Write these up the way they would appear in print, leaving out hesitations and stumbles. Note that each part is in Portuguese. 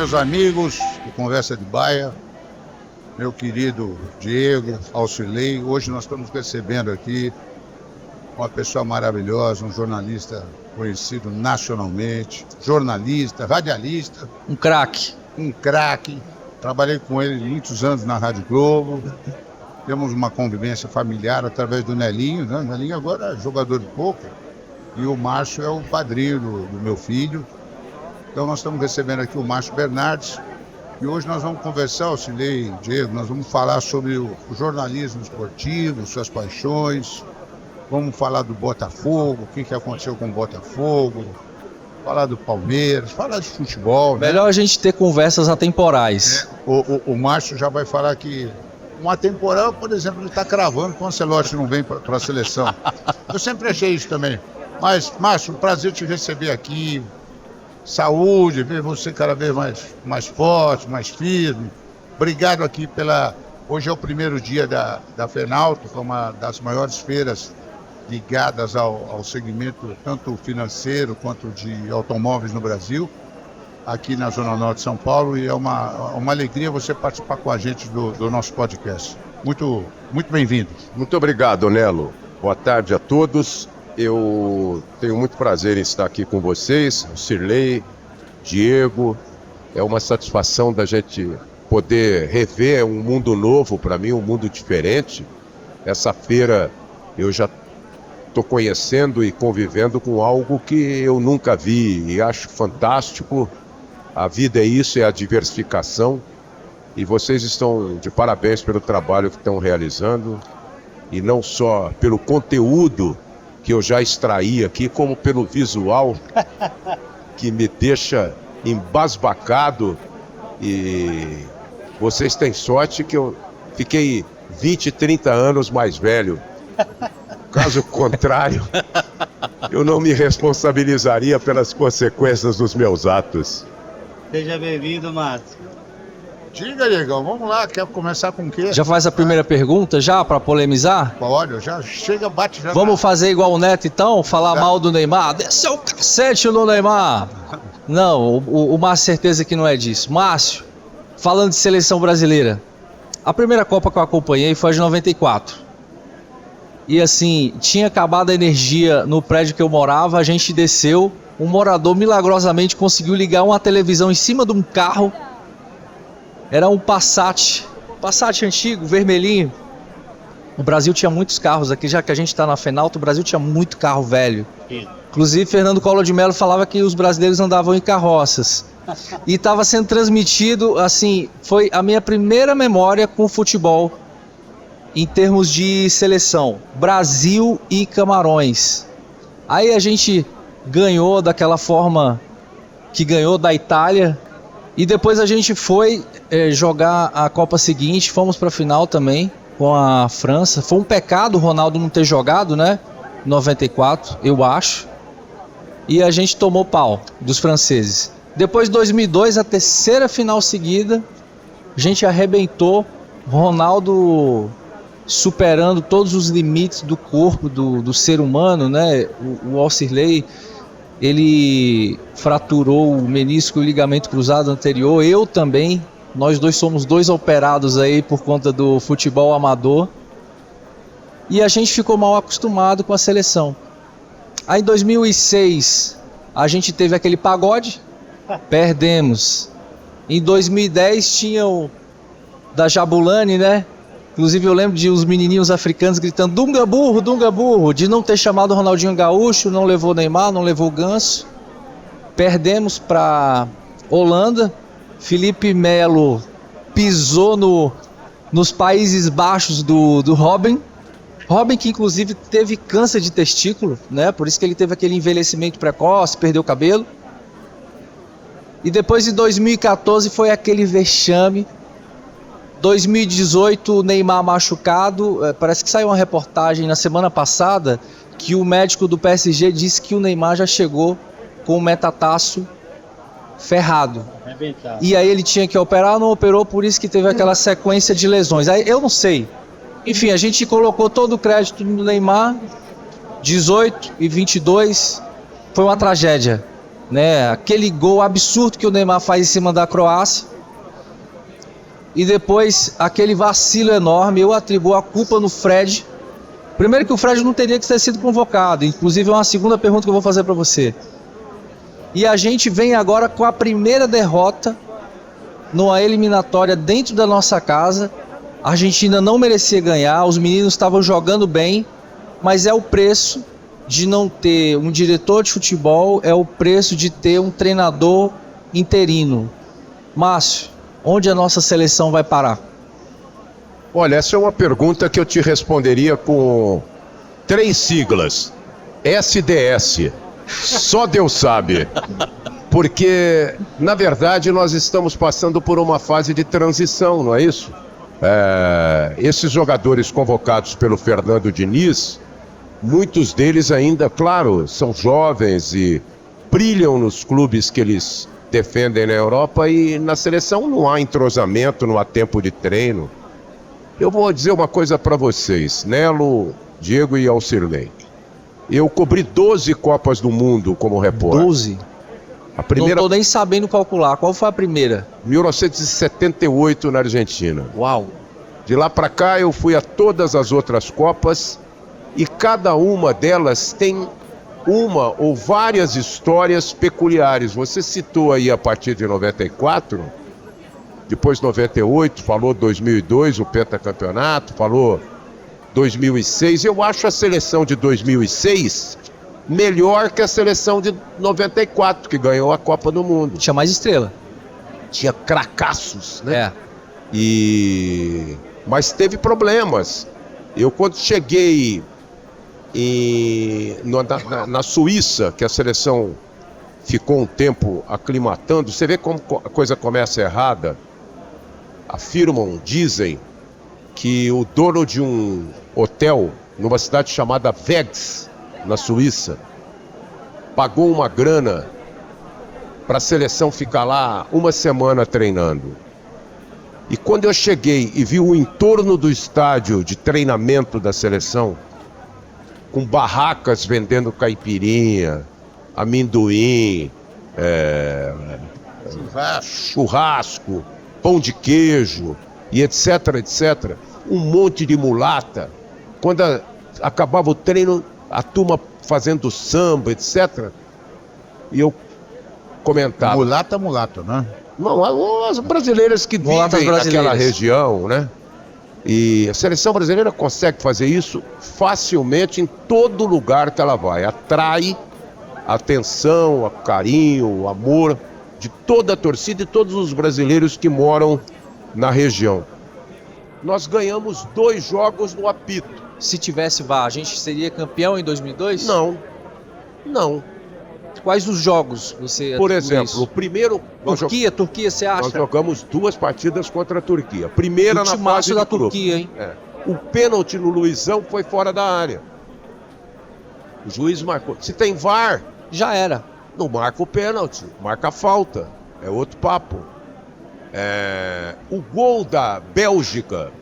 meus amigos do Conversa de Baia, meu querido Diego, Alcilei. Hoje nós estamos recebendo aqui uma pessoa maravilhosa, um jornalista conhecido nacionalmente, jornalista, radialista. Um craque. Um craque. Trabalhei com ele muitos anos na Rádio Globo. Temos uma convivência familiar através do Nelinho, né? O Nelinho agora é jogador de pôquer e o Márcio é o padrinho do meu filho. Então nós estamos recebendo aqui o Márcio Bernardes e hoje nós vamos conversar, Alcilei, Diego, nós vamos falar sobre o jornalismo esportivo, suas paixões, vamos falar do Botafogo, o que aconteceu com o Botafogo, falar do Palmeiras, falar de futebol. Melhor, né? A gente ter conversas atemporais. O Márcio já vai falar que uma temporada, por exemplo, ele está cravando que o Ancelotti não vem para a seleção. Eu sempre achei isso também. Mas, Márcio, prazer te receber aqui. Saúde, ver você cada vez mais forte, mais firme. Obrigado aqui pela... Hoje é o primeiro dia da FENALTO, que é uma das maiores feiras ligadas ao segmento tanto financeiro quanto de automóveis no Brasil, aqui na Zona Norte de São Paulo, e é uma alegria você participar com a gente do nosso podcast. Muito bem-vindo. Muito obrigado, Nelo. Boa tarde a todos. Eu tenho muito prazer em estar aqui com vocês, Cirlei, Diego. É uma satisfação da gente poder rever um mundo novo para mim, um mundo diferente. Essa feira eu já estou conhecendo e convivendo com algo que eu nunca vi e acho fantástico. A vida é isso, é a diversificação. E vocês estão de parabéns pelo trabalho que estão realizando. E não só pelo conteúdo que eu já extraí aqui, como pelo visual que me deixa embasbacado. E vocês têm sorte que eu fiquei 20, 30 anos mais velho. Caso contrário, eu não me responsabilizaria pelas consequências dos meus atos. Seja bem-vindo, Márcio. Diga, Diegão, vamos lá, quer começar com o quê? Já faz a primeira pergunta, já, para polemizar? Pode, já chega, bate já. Vamos fazer igual o Neto, então? Falar mal do Neymar? Desceu o cacete no Neymar! Não, o Márcio, certeza que não é disso. Márcio, falando de seleção brasileira, a primeira Copa que eu acompanhei foi a de 94. E assim, tinha acabado a energia no prédio que eu morava, a gente desceu, um morador milagrosamente conseguiu ligar uma televisão em cima de um carro. Era um Passat antigo, vermelhinho. O Brasil tinha muitos carros aqui, já que a gente está na FENALTO, o Brasil tinha muito carro velho. Inclusive, Fernando Collor de Mello falava que os brasileiros andavam em carroças. E estava sendo transmitido, assim, foi a minha primeira memória com futebol em termos de seleção. Brasil e Camarões. Aí a gente ganhou daquela forma que ganhou da Itália. E depois a gente foi jogar a Copa seguinte, fomos para a final também com a França. Foi um pecado o Ronaldo não ter jogado, né? 94, eu acho. E a gente tomou pau dos franceses. Depois de 2002, a terceira final seguida, a gente arrebentou. Ronaldo superando todos os limites do corpo do ser humano, né? O Alcilei, ele fraturou o menisco e o ligamento cruzado anterior, eu também. Nós dois somos dois operados aí por conta do futebol amador. E a gente ficou mal acostumado com a seleção. Aí em 2006 a gente teve aquele pagode, perdemos. Em 2010 tinha o da Jabulani, né? Inclusive eu lembro de os menininhos africanos gritando Dunga burro, de não ter chamado o Ronaldinho Gaúcho, não levou Neymar, não levou Ganso. Perdemos para Holanda, Felipe Melo pisou nos Países Baixos do Robin. Robin que inclusive teve câncer de testículo, né? Por isso que ele teve aquele envelhecimento precoce, perdeu o cabelo. E depois de 2014 foi aquele vexame. 2018, o Neymar machucado, parece que saiu uma reportagem na semana passada que o médico do PSG disse que o Neymar já chegou com o metatarso ferrado. E aí ele tinha que operar, não operou, por isso que teve aquela sequência de lesões. Aí eu não sei. Enfim, a gente colocou todo o crédito no Neymar, 18 e 22, foi uma tragédia. né? Aquele gol absurdo que o Neymar faz em cima da Croácia. E depois aquele vacilo enorme, eu atribuo a culpa no Fred. Primeiro que o Fred não teria que ter sido convocado, inclusive é uma segunda pergunta que eu vou fazer para você. E a gente vem agora com a primeira derrota numa eliminatória dentro da nossa casa. A Argentina não merecia ganhar, os meninos estavam jogando bem, mas é o preço de não ter um diretor de futebol, é o preço de ter um treinador interino. Márcio, onde a nossa seleção vai parar? Olha, essa é uma pergunta que eu te responderia com 3 siglas. SDS. Só Deus sabe. Porque, na verdade, nós estamos passando por uma fase de transição, não é isso? Esses jogadores convocados pelo Fernando Diniz, muitos deles ainda, claro, são jovens e brilham nos clubes que eles defendem na Europa, e na seleção não há entrosamento, não há tempo de treino. Eu vou dizer uma coisa para vocês, Nelo, Diego e Alcirley. Eu cobri 12 Copas do Mundo como repórter. 12? A primeira, não tô nem sabendo calcular. Qual foi a primeira? 1978 na Argentina. Uau! De lá para cá eu fui a todas as outras Copas e cada uma delas tem uma ou várias histórias peculiares. Você citou aí a partir de 94, depois 98, falou 2002, o pentacampeonato, falou 2006. Eu acho a seleção de 2006 melhor que a seleção de 94, que ganhou a Copa do Mundo. Tinha mais estrela. Tinha cracaços, né? Mas teve problemas. Eu, quando cheguei na Suíça, que a seleção ficou um tempo aclimatando, você vê como a coisa começa errada. Afirmam, dizem, que o dono de um hotel numa cidade chamada Wegs, na Suíça, pagou uma grana para a seleção ficar lá uma semana treinando. E quando eu cheguei e vi o entorno do estádio de treinamento da seleção, com barracas vendendo caipirinha, amendoim, churrasco, pão de queijo e etc, etc. Um monte de mulata. Quando acabava o treino, a turma fazendo samba, etc. E eu comentava. Mulata, né? Não, as brasileiras que vivem naquela região, né? E a seleção brasileira consegue fazer isso facilmente em todo lugar que ela vai. Atrai a atenção, o carinho, o amor de toda a torcida e todos os brasileiros que moram na região. Nós ganhamos 2 jogos no apito. Se tivesse VAR, a gente seria campeão em 2002? Não. Quais os jogos você... Por exemplo, o primeiro... Turquia, você acha? Nós jogamos 2 partidas contra a Turquia. A primeira na fase da de grupo. Turquia, hein? O pênalti no Luizão foi fora da área. O juiz marcou. Se tem VAR... Já era. Não marca o pênalti, marca a falta. É outro papo. O gol da Bélgica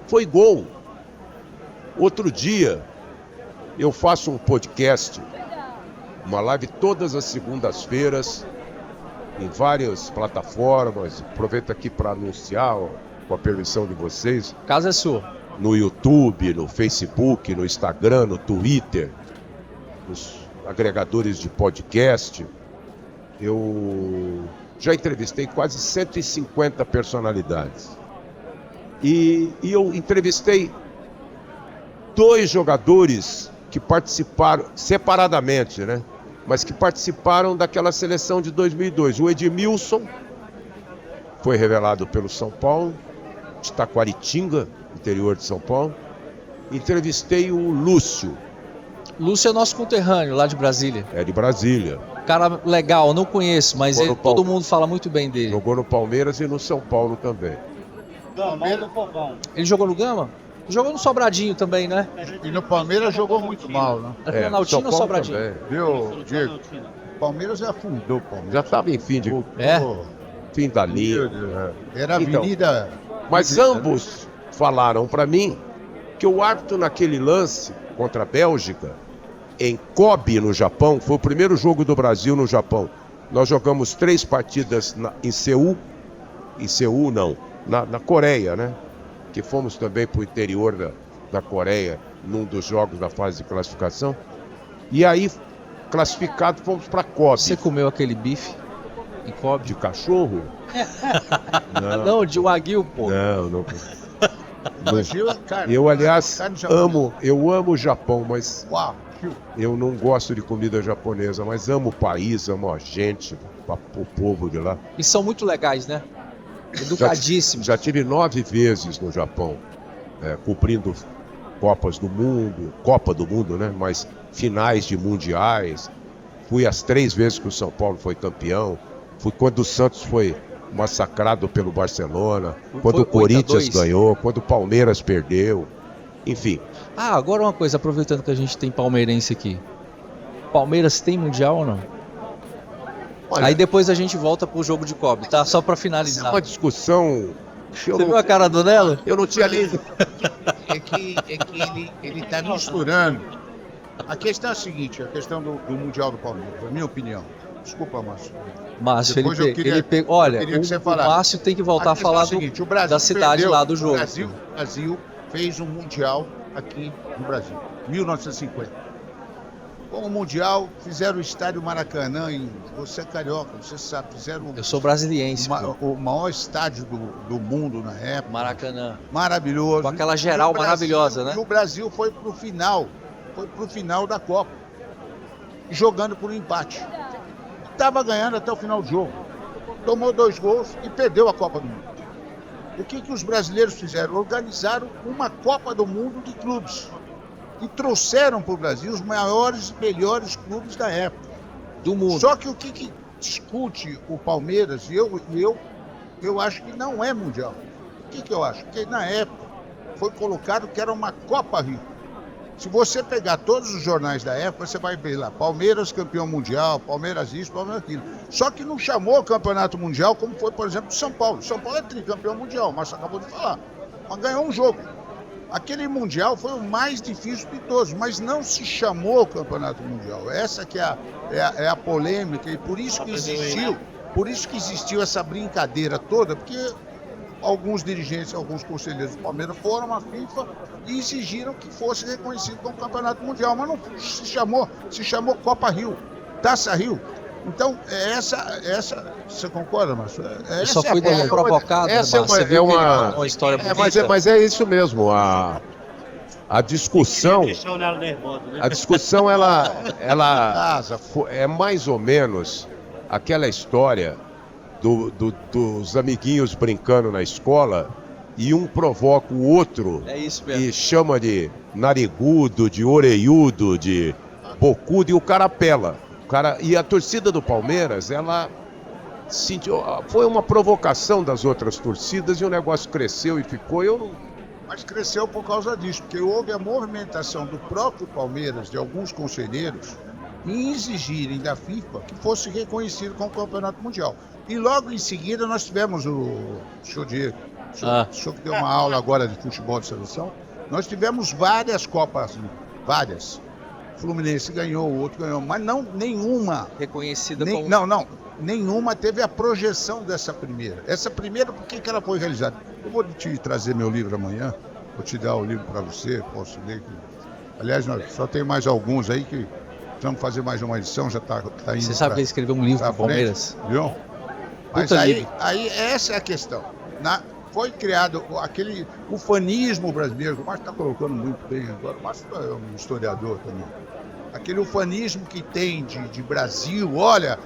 foi gol. Outro dia, eu faço um podcast, uma live todas as segundas-feiras, em várias plataformas. Aproveito aqui para anunciar, com a permissão de vocês. A casa é sua. No YouTube, no Facebook, no Instagram, no Twitter, nos agregadores de podcast. Eu já entrevistei quase 150 personalidades. E eu entrevistei 2 jogadores que participaram, separadamente, né? Mas que participaram daquela seleção de 2002. O Edmilson foi revelado pelo São Paulo, de Taquaritinga, interior de São Paulo. Entrevistei o Lúcio. Lúcio é nosso conterrâneo lá de Brasília. É de Brasília. Cara legal, não conheço, mas todo mundo fala muito bem dele. Jogou no Palmeiras e no São Paulo também. Ele jogou no Gama? Jogou no Sobradinho também, né? E no Palmeiras jogou muito mal, né? Planaltino ou Sobradinho? Também. Viu, Diego? O Palmeiras já afundou, Palmeiras. Já estava em fim da linha. Era Então, avenida... Mas ambos falaram para mim que o árbitro naquele lance contra a Bélgica, em Kobe, no Japão, foi o primeiro jogo do Brasil no Japão. Nós jogamos 3 partidas em Seul. Em Seul, não. Na Coreia, né? Que fomos também para o interior da Coreia, num dos jogos da fase de classificação. E aí, classificado, fomos para Kobe. Você comeu aquele bife em Kobe? De cachorro? Não, de wagyu, pô. Não. Imagina, cara. Eu, aliás, Carne japonesa. eu amo o Japão, mas Uau. eu não gosto de comida japonesa, mas amo o país, amo a gente, o povo de lá. E são muito legais, né? Educadíssimos. Já tive 9 vezes no Japão, cumprindo Copa do Mundo, né? Mas finais de mundiais. Fui as 3 vezes que o São Paulo foi campeão. Fui quando o Santos foi massacrado pelo Barcelona, quando o Corinthians ganhou, quando o Palmeiras perdeu, enfim. Agora uma coisa, aproveitando que a gente tem palmeirense aqui. Palmeiras tem mundial ou não? Olha, aí depois a gente volta pro jogo de Kobe, tá? Só pra é finalizar. uma discussão. Você viu a cara do Nelo? Eu não tinha lido. É que ele está misturando. A questão é a seguinte, a questão do Mundial do Palmeiras, na minha opinião. Desculpa, Márcio. Márcio, Depois eu queria- olha, eu queria que você o falasse. Márcio tem que voltar a questão falar é o seguinte, o Brasil da cidade perdeu, lá do jogo. O Brasil fez um Mundial aqui no Brasil, 1950. Com o Mundial, fizeram o estádio Maracanã, você é carioca, você sabe, fizeram Eu sou brasiliense, pô. o maior estádio do mundo na época. Maracanã. Maravilhoso. Com aquela geral E o Brasil- maravilhosa, né? E o Brasil foi pro final da Copa, jogando por um empate. Estava ganhando até o final do jogo. Tomou 2 gols e perdeu a Copa do Mundo. O que os brasileiros fizeram? Organizaram uma Copa do Mundo de clubes. E trouxeram para o Brasil os maiores e melhores clubes da época. Do mundo. Só que o que discute o Palmeiras, e eu acho que não é mundial. O que eu acho? Porque na época foi colocado que era uma Copa Rio. Se você pegar todos os jornais da época, você vai ver lá, Palmeiras campeão mundial, Palmeiras isso, Palmeiras aquilo. Só que não chamou o campeonato mundial como foi, por exemplo, São Paulo. São Paulo é tricampeão mundial, mas acabou de falar. Mas ganhou um jogo. Aquele mundial foi o mais difícil de todos, mas não se chamou campeonato mundial. Essa que é a polêmica e por isso que existiu essa brincadeira toda, porque alguns dirigentes, alguns conselheiros do Palmeiras foram à FIFA e exigiram que fosse reconhecido como campeonato mundial, mas não se chamou Copa Rio, Taça Rio. Então, essa você concorda, Márcio? Eu só fui dar uma provocada, Essa Márcio. Você viu que uma história bonita. mas é isso mesmo. A discussão, Deixou o Nelo nervoso, né? a discussão ela é mais ou menos aquela história dos amiguinhos brincando na escola e um provoca o outro É isso mesmo. e chama de narigudo, de orelhudo, de bocudo e o cara apela. E a torcida do Palmeiras, ela sentiu, foi uma provocação das outras torcidas e o negócio cresceu e ficou. Mas cresceu por causa disso, porque houve a movimentação do próprio Palmeiras, de alguns conselheiros, em exigirem da FIFA que fosse reconhecido como campeonato mundial. E logo em seguida nós tivemos o senhor Diego, o senhor que deu uma aula agora de futebol de seleção, nós tivemos várias Copas, várias. O Fluminense ganhou, o outro ganhou, mas não nenhuma. Reconhecida como... Nenhuma teve a projeção dessa primeira. Essa primeira, por que ela foi realizada? Eu vou te trazer meu livro amanhã, vou te dar o livro para você, posso ler. Aliás, nós só tem mais alguns aí que vamos fazer mais uma edição, já está indo. Você sabe que ele escreveu um livro pra pro Palmeiras? Viu? Mas Puta livro. aí essa é a questão. Foi criado aquele ufanismo brasileiro, que o Márcio está colocando muito bem agora, o Márcio é um historiador também. Aquele ufanismo que tem de Brasil, olha,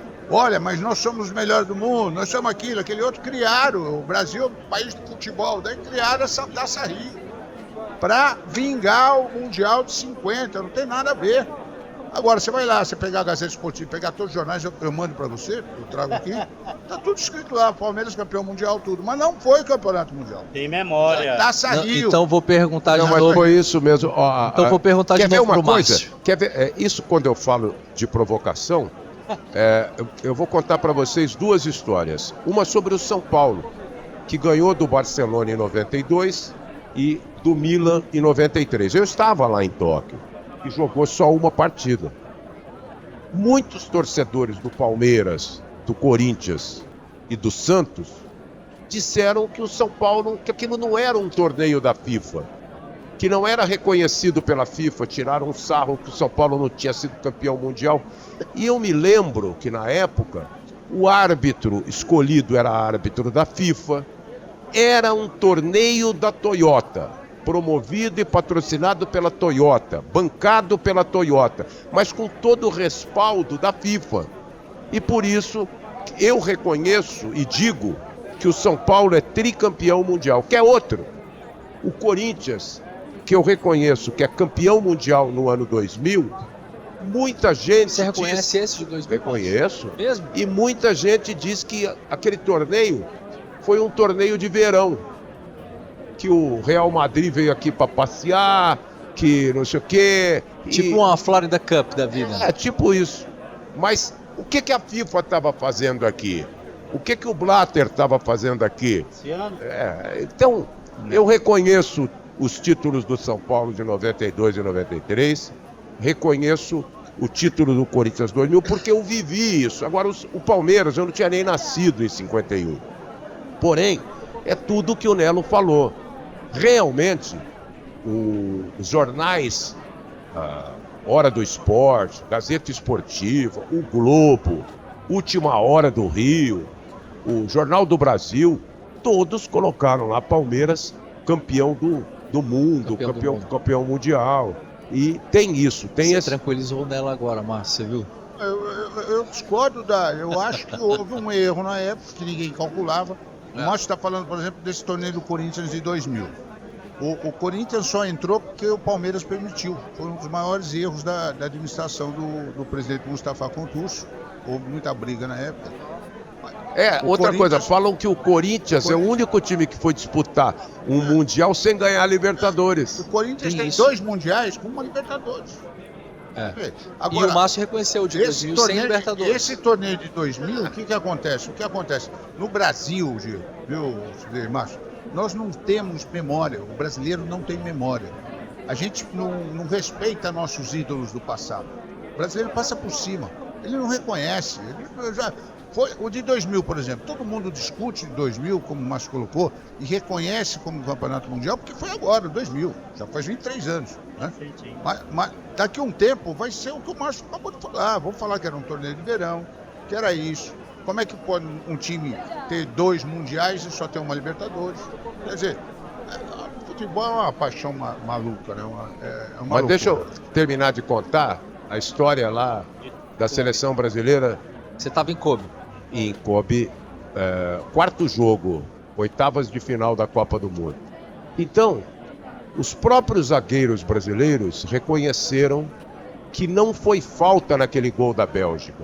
mas nós somos os melhores do mundo, nós somos aquele outro criaram, o Brasil é um país de futebol, daí criaram essa Taça Rio para vingar o Mundial de 50, não tem nada a ver. Agora, você vai lá, você pegar a Gazeta Esportiva, pegar todos os jornais, eu mando para você, eu trago aqui, tá tudo escrito lá, Palmeiras campeão mundial, tudo, mas não foi campeonato mundial. Tem memória. Taça Rio. Então vou perguntar de Mas novo. foi isso mesmo. Então vou perguntar de Quer ver novo uma pro coisa? Márcio. Quer ver? Isso quando eu falo de provocação, eu vou contar para vocês 2 histórias. Uma sobre o São Paulo, que ganhou do Barcelona em 92 e do Milan em 93. Eu estava lá em Tóquio e jogou só uma partida. Muitos torcedores do Palmeiras do Corinthians e do Santos disseram que o São Paulo, que aquilo não era um torneio da FIFA, que não era reconhecido pela FIFA, tiraram um sarro que o São Paulo não tinha sido campeão mundial. E eu me lembro que na época o árbitro escolhido era árbitro da FIFA, era um torneio da Toyota, promovido e patrocinado pela Toyota, bancado pela Toyota, mas com todo o respaldo da FIFA. E por isso eu reconheço e digo que o São Paulo é tricampeão mundial, que é outro. O Corinthians, que eu reconheço que é campeão mundial no ano 2000, muita gente Você reconhece esse de 2000? Reconheço. Mesmo? E muita gente diz que aquele torneio foi um torneio de verão, que o Real Madrid veio aqui para passear, que não sei o quê. Tipo uma Florida Cup da vida. É, tipo isso. Mas o que a FIFA estava fazendo aqui? O que o Blatter estava fazendo aqui? Esse ano? Então, eu reconheço os títulos do São Paulo de 92 e 93, reconheço o título do Corinthians 2000, porque eu vivi isso. Agora, o Palmeiras, eu não tinha nem nascido em 51. Porém, é tudo que o Nelo falou. Realmente, os jornais, Hora do Esporte, Gazeta Esportiva, o Globo, Última Hora do Rio, o Jornal do Brasil, todos colocaram lá Palmeiras campeão do mundo, campeão mundial. E tem isso, tem Você esse... tranquilizou nela agora, Márcio, você viu? Eu discordo eu acho que houve um erro na época que ninguém calculava. O Márcio está falando, por exemplo, desse torneio do Corinthians de 2000. O Corinthians só entrou porque o Palmeiras permitiu. Foi um dos maiores erros da administração do presidente Mustafa Contursi. Houve muita briga na época. Outra coisa, falam que o Corinthians é o único time que foi disputar um Mundial sem ganhar a Libertadores. O Corinthians tem isso. 2 mundiais com uma Libertadores. Agora, E o Márcio reconheceu o de 2000 sem Libertadores. Esse torneio de 2000, o que acontece? O que acontece? No Brasil, viu, Márcio? Nós não temos memória. O brasileiro não tem memória. A gente não respeita nossos ídolos do passado. O brasileiro passa por cima. Ele não reconhece. O de 2000, por exemplo, todo mundo discute de 2000, como o Márcio colocou, e reconhece como campeonato mundial, porque foi agora, 2000, já faz 23 anos. Né? Sim. Mas daqui a um tempo vai ser o que o Márcio acabou de falar. Vamos falar que era um torneio de verão, que era isso. Como é que pode um time ter 2 mundiais e só ter uma Libertadores? Quer dizer, futebol é uma paixão maluca, né? Mas deixa eu terminar de contar a história lá da seleção brasileira. Você estava em Kobe. Em Kobe, quarto jogo, oitavas de final da Copa do Mundo. Então, os próprios zagueiros brasileiros reconheceram que não foi falta naquele gol da Bélgica.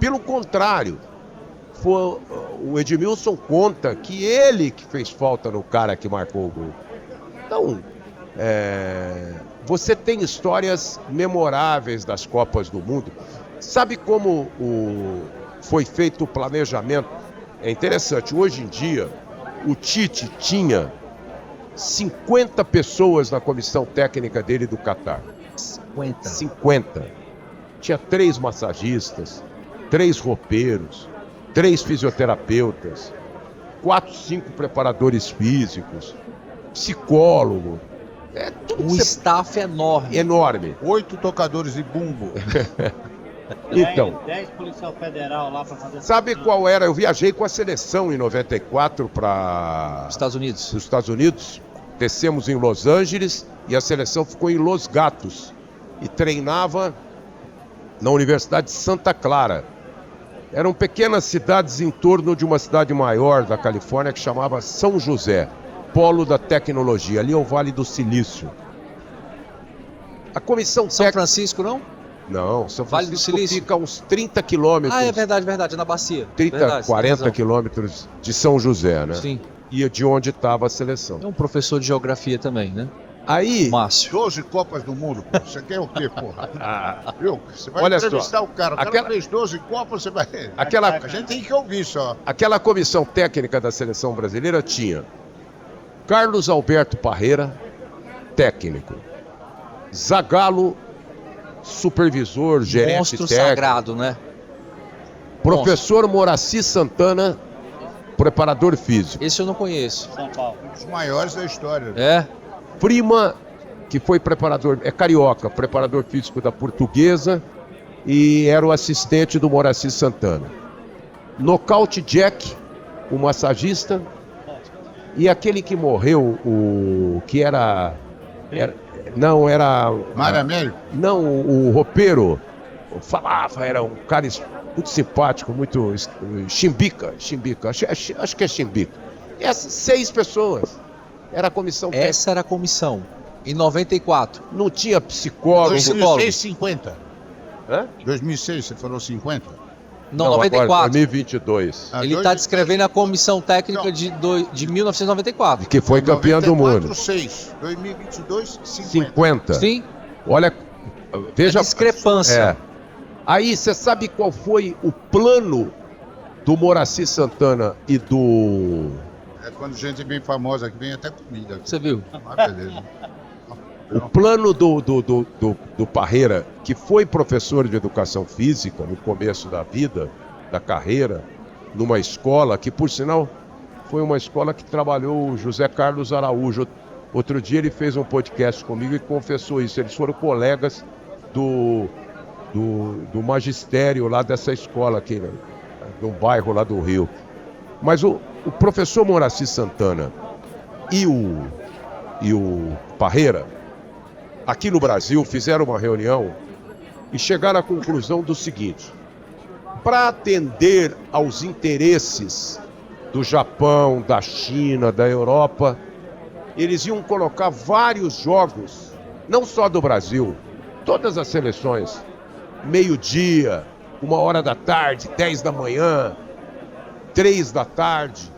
Pelo contrário, o Edmilson conta que ele que fez falta no cara que marcou o gol. Então, você tem histórias memoráveis das Copas do Mundo. Sabe como foi feito o planejamento? É interessante, hoje em dia, o Tite tinha 50 pessoas na comissão técnica dele do Catar. 50. Tinha 3 massagistas, 3 roupeiros, 3 fisioterapeutas, 4, 5 preparadores físicos, psicólogo. O staff é enorme. Enorme. 8 tocadores de bumbo. Então, 10 policial federal lá para fazer... Sabe qual era? Eu viajei com a seleção em 94 para Estados Unidos. os Estados Unidos. Descemos em Los Angeles e a seleção ficou em Los Gatos e treinava na Universidade de Santa Clara. Eram pequenas cidades em torno de uma cidade maior da Califórnia que chamava São José, polo da tecnologia. Ali é o Vale do Silício. A comissão São Francisco, não? Não, São Vale do Francisco Silício? fica a uns 30 quilômetros. Ah, é verdade, na bacia. 30, verdade, 40 quilômetros de São José, né? Sim. E de onde estava a seleção. É um professor de geografia também, né? Aí, Márcio. 12 Copas do Mundo, pô. Você quer o quê, porra? Viu? Você vai Olha entrevistar só, o cara. O cara aquela- fez 12 Copas, você vai... aquela, A gente tem que ouvir só. aquela comissão técnica da seleção brasileira tinha Carlos Alberto Parreira, técnico. Zagallo, supervisor, gerente Monstro técnico. sagrado, né? Professor Moraci Santana, preparador físico. Esse eu não conheço. São Paulo. Um dos maiores da história. É? Prima, que foi preparador, é carioca, preparador físico da Portuguesa e era o assistente do Moraci Santana. Nocaute Jack, o massagista, e aquele que morreu, o que era não, era... Mário Américo? Não, o roupeiro, falava, era um cara muito simpático, muito... Chimbica, acho que é Chimbica. E essas 6 pessoas, era a comissão técnica. Essa era a comissão. Em 94. Não tinha psicólogo. 2006, 50. Hã? 2006, você falou 50? Não, Agora, 94. 2022. Ah, Ele está descrevendo a comissão técnica Não. de 1994. Que foi campeã do mundo. 2006, 2022, 50. 50. Sim, Olha, veja a discrepância. É. Aí, você sabe qual foi o plano do Moraci Santana e do... É quando gente bem famosa que vem até comida. Você viu? Ah, beleza. O plano do Parreira, que foi professor de educação física no começo da vida, da carreira, numa escola que, por sinal, foi uma escola que trabalhou o José Carlos Araújo. Outro dia ele fez um podcast comigo e confessou isso. Eles foram colegas do magistério lá dessa escola aqui, né? De um bairro lá do Rio. Mas o professor Moraci Santana e o Parreira, aqui no Brasil, fizeram uma reunião e chegaram à conclusão do seguinte: para atender aos interesses do Japão, da China, da Europa, eles iam colocar vários jogos, não só do Brasil, todas as seleções, 12h, 1h, 10 da manhã, 3 da tarde.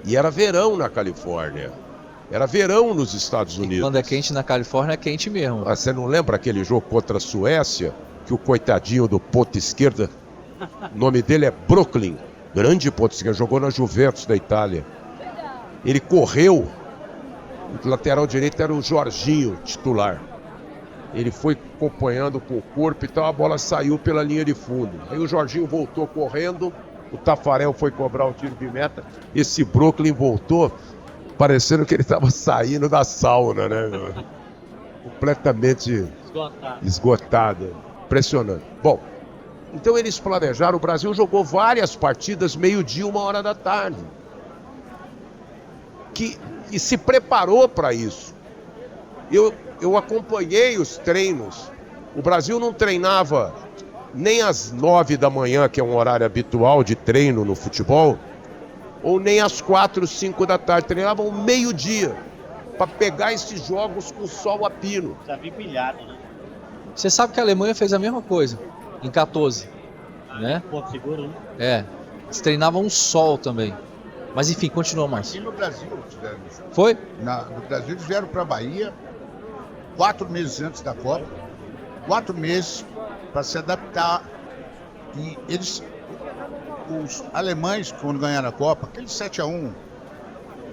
E era verão na Califórnia. Era verão nos Estados Unidos. Quando é quente na Califórnia, é quente mesmo. Ah, você não lembra aquele jogo contra a Suécia? Que o coitadinho do ponta esquerda, o nome dele é Brooklyn, grande ponta esquerda, jogou na Juventus da Itália. Ele correu, o lateral direito era o Jorginho, titular. Ele foi acompanhando com o corpo e tal, a bola saiu pela linha de fundo. Aí o Jorginho voltou correndo, o Tafarel foi cobrar o tiro de meta, esse Brooklyn voltou parecendo que ele estava saindo da sauna, né? Completamente esgotado. Impressionante. Bom, então eles planejaram, o Brasil jogou várias partidas, 12h, 1h. E se preparou para isso. Eu acompanhei os treinos. O Brasil não treinava nem às 9 da manhã, que é um horário habitual de treino no futebol, ou nem às 4, 5 da tarde. Treinavam meio-dia para pegar esses jogos com sol a pino. Já vi pilhado, né? Você sabe que a Alemanha fez a mesma coisa, em 14, né? Ponto seguro, né? É, eles treinavam um sol também. Mas enfim, continua, Márcio. Aqui no Brasil fizeram isso. Foi? No Brasil eles vieram para a Bahia 4 meses antes da Copa. 4 meses para se adaptar. E eles, os alemães, quando ganharam a Copa, aquele 7-1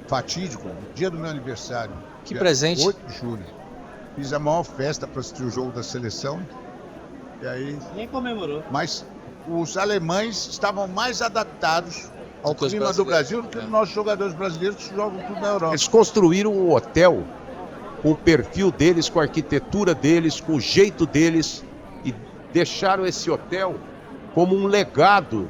fatídico, no dia do meu aniversário. Que dia presente. 8 de julho. Fiz a maior festa para assistir o jogo da seleção. E aí, Nem comemorou. mas os alemães estavam mais adaptados ao Do que os clima do brasileiros. Brasil do que os nossos jogadores brasileiros que jogam tudo na Europa. Eles construíram um hotel com o perfil deles, com a arquitetura deles, com o jeito deles, e deixaram esse hotel como um legado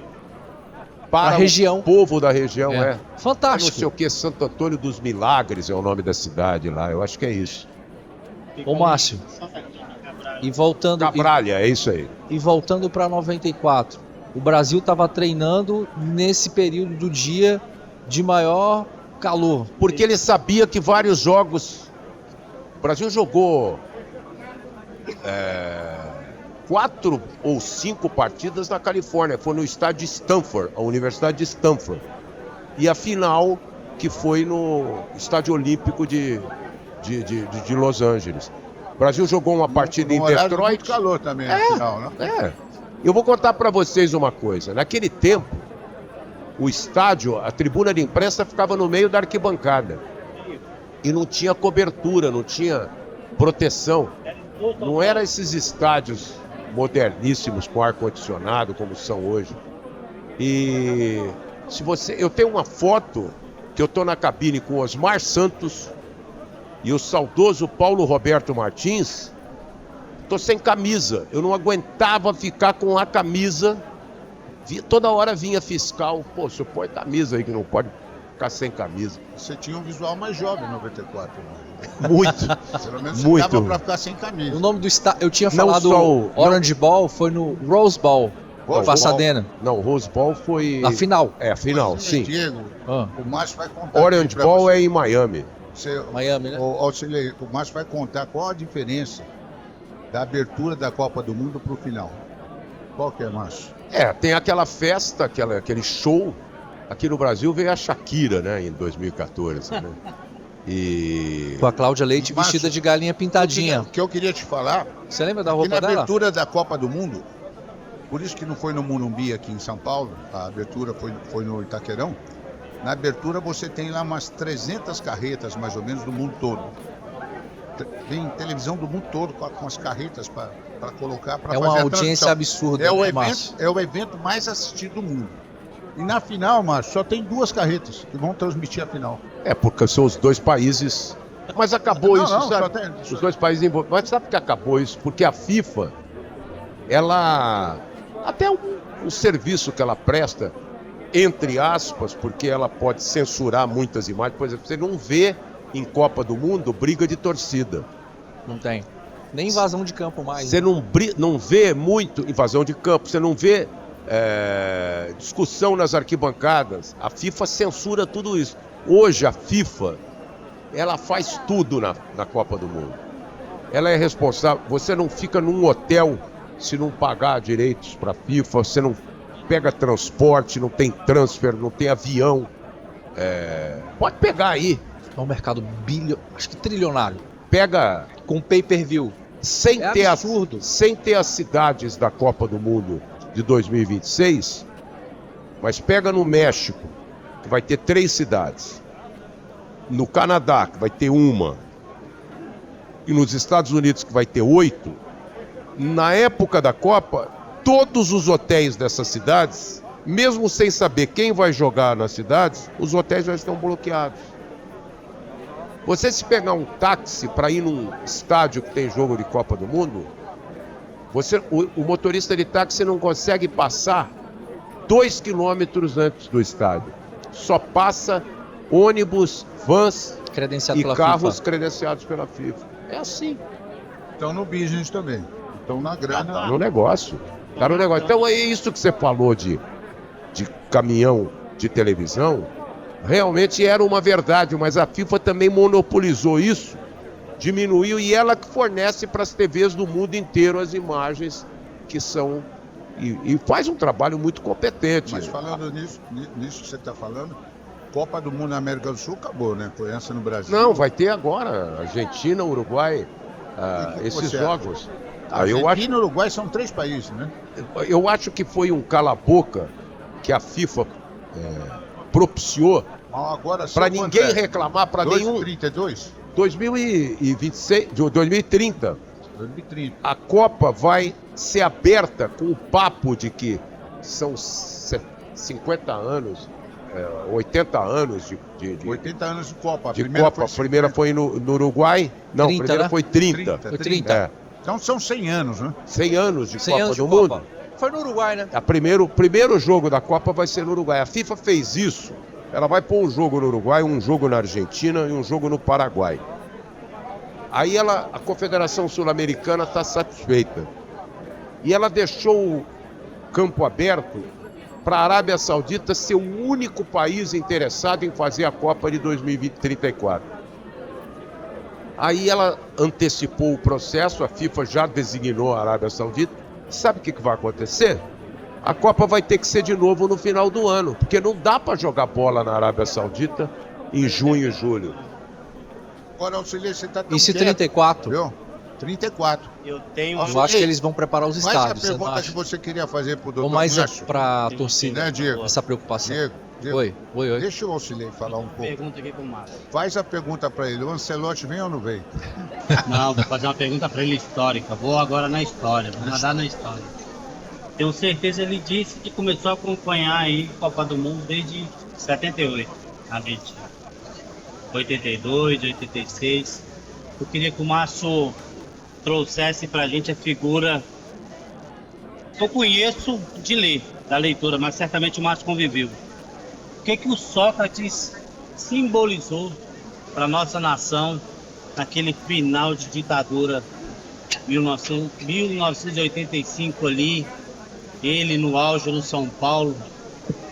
para A região. o povo da região. É. Não Fantástico. sei o que, Santo Antônio dos Milagres é o nome da cidade lá, eu acho que é isso. Ô, Márcio, e voltando Cabralha, é isso aí. e voltando para 94, o Brasil estava treinando nesse período do dia de maior calor. Porque ele sabia que vários jogos... O Brasil jogou 4 ou 5 partidas na Califórnia. Foi no estádio de Stanford, a Universidade de Stanford. E a final, que foi no Estádio Olímpico de Los Angeles. O Brasil jogou uma partida em horário de Detroit. muito calor também, no final, né? É. Eu vou contar para vocês uma coisa. Naquele tempo, o estádio, a tribuna de imprensa ficava no meio da arquibancada. E não tinha cobertura, não tinha proteção. Não era esses estádios moderníssimos com ar-condicionado, como são hoje. E eu tenho uma foto que eu estou na cabine com o Osmar Santos e o saudoso Paulo Roberto Martins. Estou sem camisa, eu não aguentava ficar com a camisa. Toda hora vinha fiscal, pô, o senhor põe camisa aí que não pode ficar sem camisa. Você tinha um visual mais jovem em 94. Muito, Pelo menos muito. dava pra ficar sem camisa. O nome do estádio, eu tinha Não falado só o- Orange Ball, foi no Rose Bowl, Rose Pasadena. Não, o Rose Bowl foi... A final. É, a final, sim. Diego, Ah, o Márcio vai contar. Orange aqui pra Bowl você. é em Miami. Miami, né? O Márcio vai contar qual a diferença da abertura da Copa do Mundo pro final. Qual que é, Márcio? Tem aquela festa, aquele show. Aqui no Brasil veio a Shakira, né, em 2014. Né? E Com a Cláudia Leite Márcio, vestida de galinha pintadinha. O que eu queria te falar, Você lembra da que roupa na dela? abertura da Copa do Mundo, por isso que não foi no Morumbi aqui em São Paulo, a abertura foi no Itaquerão. Na abertura você tem lá umas 300 carretas, mais ou menos, do mundo todo. Tem televisão do mundo todo com as carretas para colocar, para É fazer uma a audiência transmissão. absurda, É o né, evento, Márcio? é o evento mais assistido do mundo. E na final, Márcio, só tem 2 carretas que vão transmitir a final. porque são os dois países. Mas acabou Não, isso, não, sabe? só tem- Os dois países envolvidos. Mas sabe por que acabou isso? Porque a FIFA, ela. Até um serviço que ela presta, entre aspas, porque ela pode censurar muitas imagens. Por exemplo, você não vê em Copa do Mundo briga de torcida. Não tem. Nem invasão de campo mais. Você não vê muito invasão de campo, você não vê discussão nas arquibancadas. A FIFA censura tudo isso. Hoje a FIFA, ela faz tudo na Copa do Mundo. Ela é responsável. Você não fica num hotel se não pagar direitos para a FIFA, você não pega transporte, não tem transfer, não tem avião. Pode pegar aí. É um mercado acho que trilionário. Pega Com pay-per-view. sem É ter absurdo. sem ter as cidades da Copa do Mundo de 2026, mas pega no México, que vai ter 3 cidades, no Canadá, que vai ter 1, e nos Estados Unidos, que vai ter 8, na época da Copa, todos os hotéis dessas cidades, mesmo sem saber quem vai jogar nas cidades, os hotéis já estão bloqueados. Você se pegar um táxi para ir num estádio que tem jogo de Copa do Mundo, o motorista de táxi não consegue passar 2 quilômetros antes do estádio. Só passa ônibus, vans Credenciado e pela carros FIFA. credenciados pela FIFA. É assim, Estão no business também. Estão na grana. tá no negócio. Tá no negócio. Então é isso que você falou de caminhão de televisão. Realmente era uma verdade, mas a FIFA também monopolizou isso, diminuiu, e ela que fornece para as TVs do mundo inteiro as imagens que são. E faz um trabalho muito competente. Mas falando nisso que você está falando, Copa do Mundo na América do Sul acabou, né? Foi essa no Brasil. Não, vai ter agora Argentina, Uruguai, E que esses você jogos. Argentina e Uruguai são 3 países, né? Eu acho que foi um cala-boca que a FIFA propiciou Agora para ninguém reclamar, para nenhum. 2032? 2026, 2030. 2030. A Copa vai ser aberta com o papo de que são 50 anos, 80 anos de 80 anos de Copa. A Copa. A primeira foi no Uruguai. Não, 30, a primeira né? foi 30. Foi 30. É, Então são 100 anos, né? 100 anos de 100 Copa anos de do Copa. Mundo. Foi no Uruguai, né? O primeiro jogo da Copa vai ser no Uruguai. A FIFA fez isso. Ela vai pôr um jogo no Uruguai, um jogo na Argentina e um jogo no Paraguai. Aí a Confederação Sul-Americana está satisfeita. E ela deixou o campo aberto para a Arábia Saudita ser o único país interessado em fazer a Copa de 2034. Aí ela antecipou o processo, a FIFA já designou a Arábia Saudita. Sabe o que vai acontecer? A Copa vai ter que ser de novo no final do ano, porque não dá para jogar bola na Arábia Saudita em junho e julho. Agora, Auxílio, você está tão Isso em quieto, 34. viu? 34. Eu tenho Eu acho que eles vão preparar os Mas a estádios. Você não pergunta acha? que você queria fazer pro doutor Ou mais Márcio, para a torcida, né, Diego? essa preocupação. Diego, Oi. Deixa o Auxiliar falar um pouco. Pergunta aqui pro Márcio. Faz a pergunta para ele, o Ancelotti vem ou não vem? Não, vou fazer uma pergunta pra ele histórica. Vou agora na história, vou nadar na história. Tenho certeza, ele disse que começou a acompanhar aí a Copa do Mundo desde 78, a gente. 82, 86. Eu queria que o Márcio trouxesse pra gente a figura que eu conheço de ler, da leitura, mas certamente o Márcio conviveu. O que o Sócrates simbolizou para nossa nação naquele final de ditadura 1985 ali, ele no auge no São Paulo,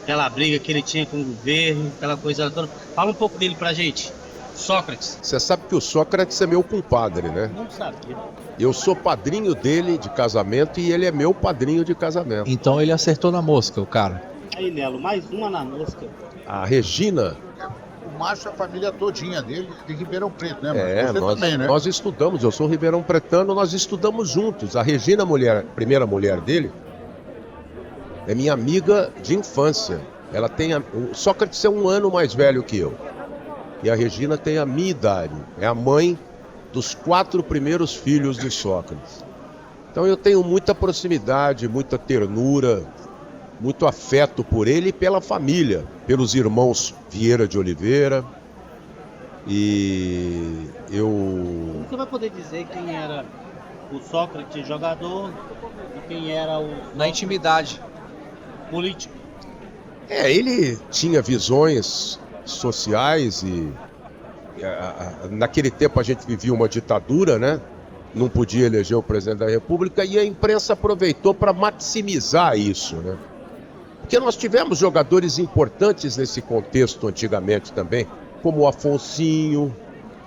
aquela briga que ele tinha com o governo, aquela coisa toda. Fala um pouco dele pra gente. Sócrates. Você sabe que o Sócrates é meu compadre, né? Não sabia. Eu sou padrinho dele de casamento e ele é meu padrinho de casamento. Então ele acertou na mosca, o cara. Aí, Nelo, mais uma na mosca. A Regina, O Márcio, a família todinha dele, de Ribeirão Preto, né? Você nós, também, né? nós estudamos, eu sou ribeirão pretano, nós estudamos juntos. A Regina, primeira mulher dele, é minha amiga de infância. O Sócrates é 1 ano mais velho que eu. E a Regina tem a minha idade. É a mãe dos 4 primeiros filhos de Sócrates. Então eu tenho muita proximidade, muita ternura, muito afeto por ele e pela família, pelos irmãos Vieira de Oliveira. E eu... Você vai poder dizer quem era o Sócrates jogador e quem era o Na intimidade. político? Ele tinha visões sociais e naquele tempo a gente vivia uma ditadura, né? Não podia eleger o presidente da República e a imprensa aproveitou para maximizar isso, né? Porque nós tivemos jogadores importantes nesse contexto antigamente também, como o Afonsinho,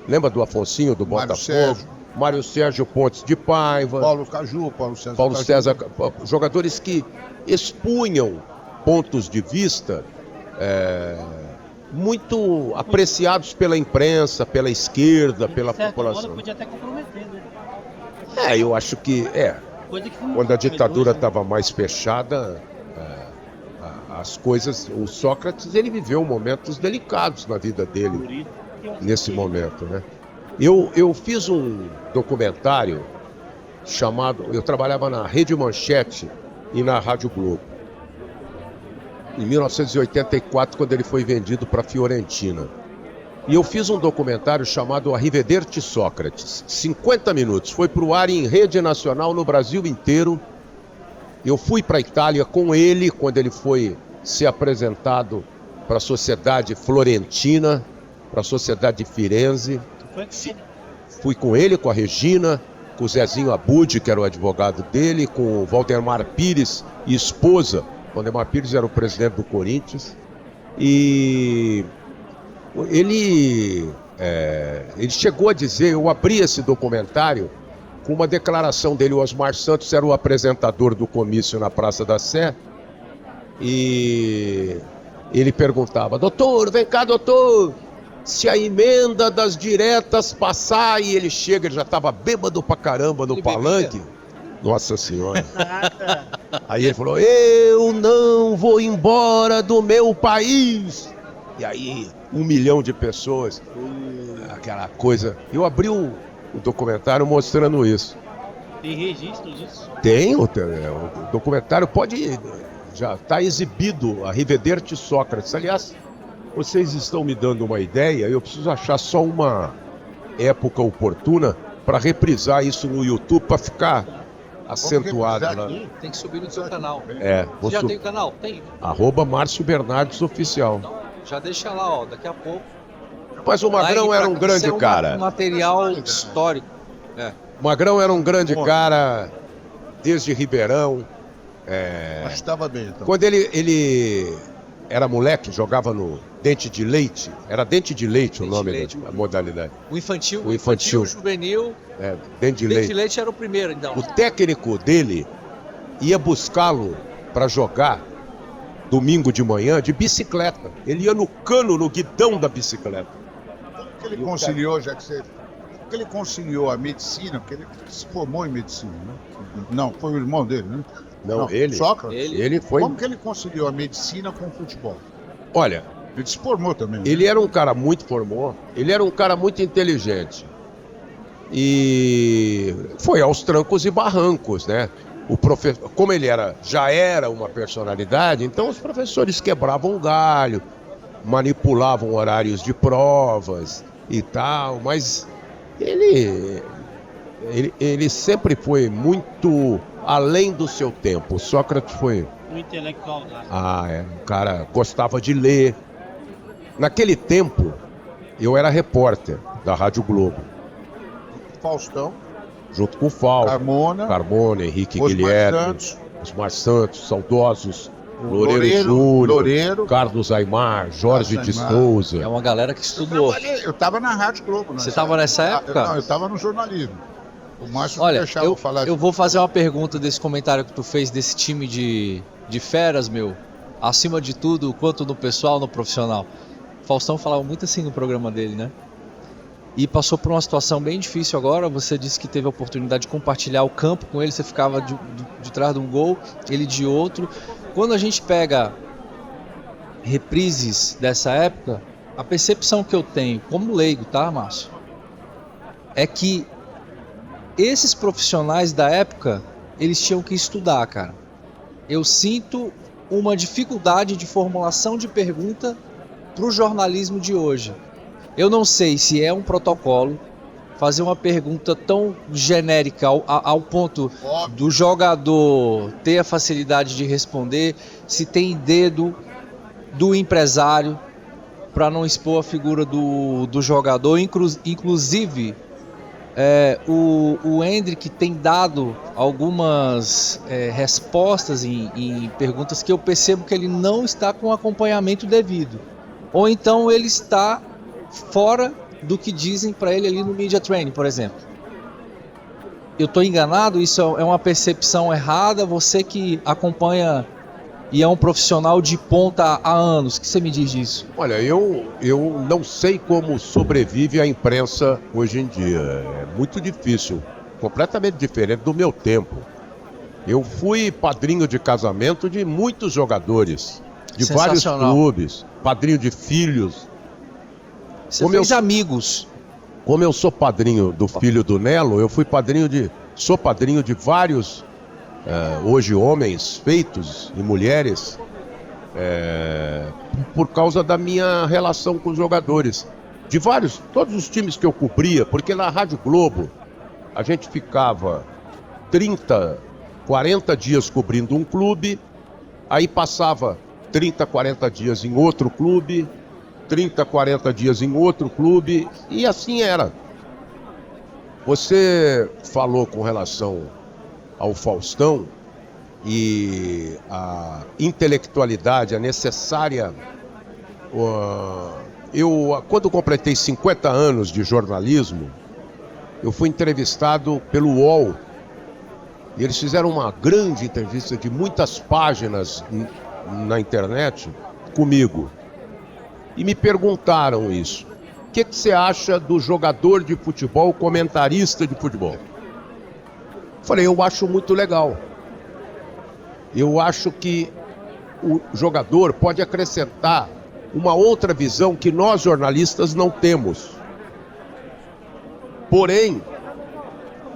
lembra do Afonsinho do Mário Botafogo? Sérgio. Mário Sérgio Pontes de Paiva, Paulo Caju, Paulo César. Paulo Caju. César, jogadores que expunham pontos de vista muito apreciados pela imprensa, pela esquerda, pela De certo modo, população. podia até comprometer, né? Eu acho que Coisa que não quando a ditadura hoje, né? estava mais fechada, as coisas, o Sócrates, ele viveu momentos delicados na vida dele Por isso que eu nesse sei. momento, né? Eu fiz um documentário chamado, eu trabalhava na Rede Manchete e na Rádio Globo, em 1984, quando ele foi vendido para a Fiorentina. E eu fiz um documentário chamado Arrivederci Sócrates, 50 minutos, foi para o ar em rede nacional no Brasil inteiro. Eu fui para a Itália com ele, quando ele foi ser apresentado para a Sociedade Florentina, para a Sociedade de Firenze. Foi que Fui com ele, com a Regina, com o Zezinho Abud, que era o advogado dele, com o Valdemar Pires e esposa. O Valdemar Pires era o presidente do Corinthians. E ele chegou a dizer, eu abri esse documentário com uma declaração dele. O Osmar Santos era o apresentador do comício na Praça da Sé. E ele perguntava, doutor, vem cá, doutor, se a emenda das diretas passar, e ele chega, ele já estava bêbado pra caramba no palanque. Nossa Senhora. nada. Aí ele falou, eu não vou embora do meu país. E aí, 1 milhão de pessoas, aquela coisa. Eu abri o documentário mostrando isso. Tem registro disso? Tem, o documentário já está exibido, Arrivederci Sócrates. Aliás, vocês estão me dando uma ideia, eu preciso achar só uma época oportuna para reprisar isso no YouTube, para ficar acentuado reprisar lá. aqui? Tem que subir no seu canal. Vou Você já tem o canal? Tem. @Márcio Bernardes Oficial. Então, já deixa lá, ó. Daqui a pouco. Mas o Magrão Vai era um pra- grande isso é um cara. material histórico. O Magrão era um grande cara, desde Ribeirão. Mas estava bem, então. Quando ele era moleque, jogava no Dente de Leite. Era Dente de Leite o Dente nome de Leite. da modalidade. O infantil. O infantil. O juvenil. Dente de Leite Leite. de leite era o primeiro, então. O técnico dele ia buscá-lo para jogar domingo de manhã de bicicleta. Ele ia no cano, no guidão da bicicleta. Ele conciliou, já que você... Porque ele conciliou a medicina, porque ele se formou em medicina, né? Não, foi o irmão dele, né? Não, ele. Sócrates? Ele foi. Como que ele conciliou a medicina com o futebol? Olha, Ele se formou também. né? ele era um cara muito formou, ele era um cara muito inteligente. E foi aos trancos e barrancos, né? O professor, como ele já era uma personalidade, então os professores quebravam galho, manipulavam horários de provas e tal, mas ele sempre foi muito além do seu tempo. O Sócrates foi... O intelectual lá. O cara gostava de ler. Naquele tempo, eu era repórter da Rádio Globo, Faustão, junto com o Fausto, Carmona, Henrique Osmar Guilherme, Santos, Osmar Santos, saudosos, Loureiro, Júnior, Loureiro. Carlos Aimar, Jorge Carlos de Aimar. Souza. É uma galera que estudou. Eu estava na Rádio Globo. Você estava nessa época? Não, eu estava no jornalismo. O Márcio não Olha, deixava eu falar. eu vou fazer uma pergunta desse comentário que tu fez desse time de feras, meu. Acima de tudo, quanto no pessoal, no profissional. Faustão falava muito assim no programa dele, né? E passou por uma situação bem difícil agora. Você disse que teve a oportunidade de compartilhar o campo com ele. Você ficava de trás de um gol, ele de outro. Quando a gente pega reprises dessa época, a percepção que eu tenho como leigo, tá, Márcio? É que esses profissionais da época, eles tinham que estudar, cara. Eu sinto uma dificuldade de formulação de pergunta para o jornalismo de hoje. Eu não sei se é um protocolo fazer uma pergunta tão genérica ao ponto do jogador ter a facilidade de responder, se tem dedo do empresário para não expor a figura do jogador. Inclusive, o Hendrick tem dado algumas respostas em perguntas que eu percebo que ele não está com acompanhamento devido. Ou então ele está fora do que dizem para ele ali no Media Training, por exemplo. Eu estou enganado? Isso é uma percepção errada? Você que acompanha e é um profissional de ponta há anos, o que você me diz disso? Olha, eu não sei como sobrevive a imprensa hoje em dia. É muito difícil, completamente diferente do meu tempo. Eu fui padrinho de casamento de muitos jogadores, de vários clubes, padrinho de filhos. Você fez amigos. Como eu sou padrinho do filho do Nelo, sou padrinho de vários, hoje homens feitos e mulheres, por causa da minha relação com os jogadores. De todos os times que eu cobria, porque na Rádio Globo a gente ficava 30, 40 dias cobrindo um clube, aí passava 30, 40 dias em outro clube, 30, 40 dias em outro clube, e assim era. Você falou com relação ao Faustão e a intelectualidade, a necessária... Quando completei 50 anos de jornalismo, eu fui entrevistado pelo UOL, e eles fizeram uma grande entrevista de muitas páginas na internet comigo. E me perguntaram isso. O que você acha do jogador de futebol, comentarista de futebol? Falei, eu acho muito legal. Eu acho que o jogador pode acrescentar uma outra visão que nós jornalistas não temos. Porém,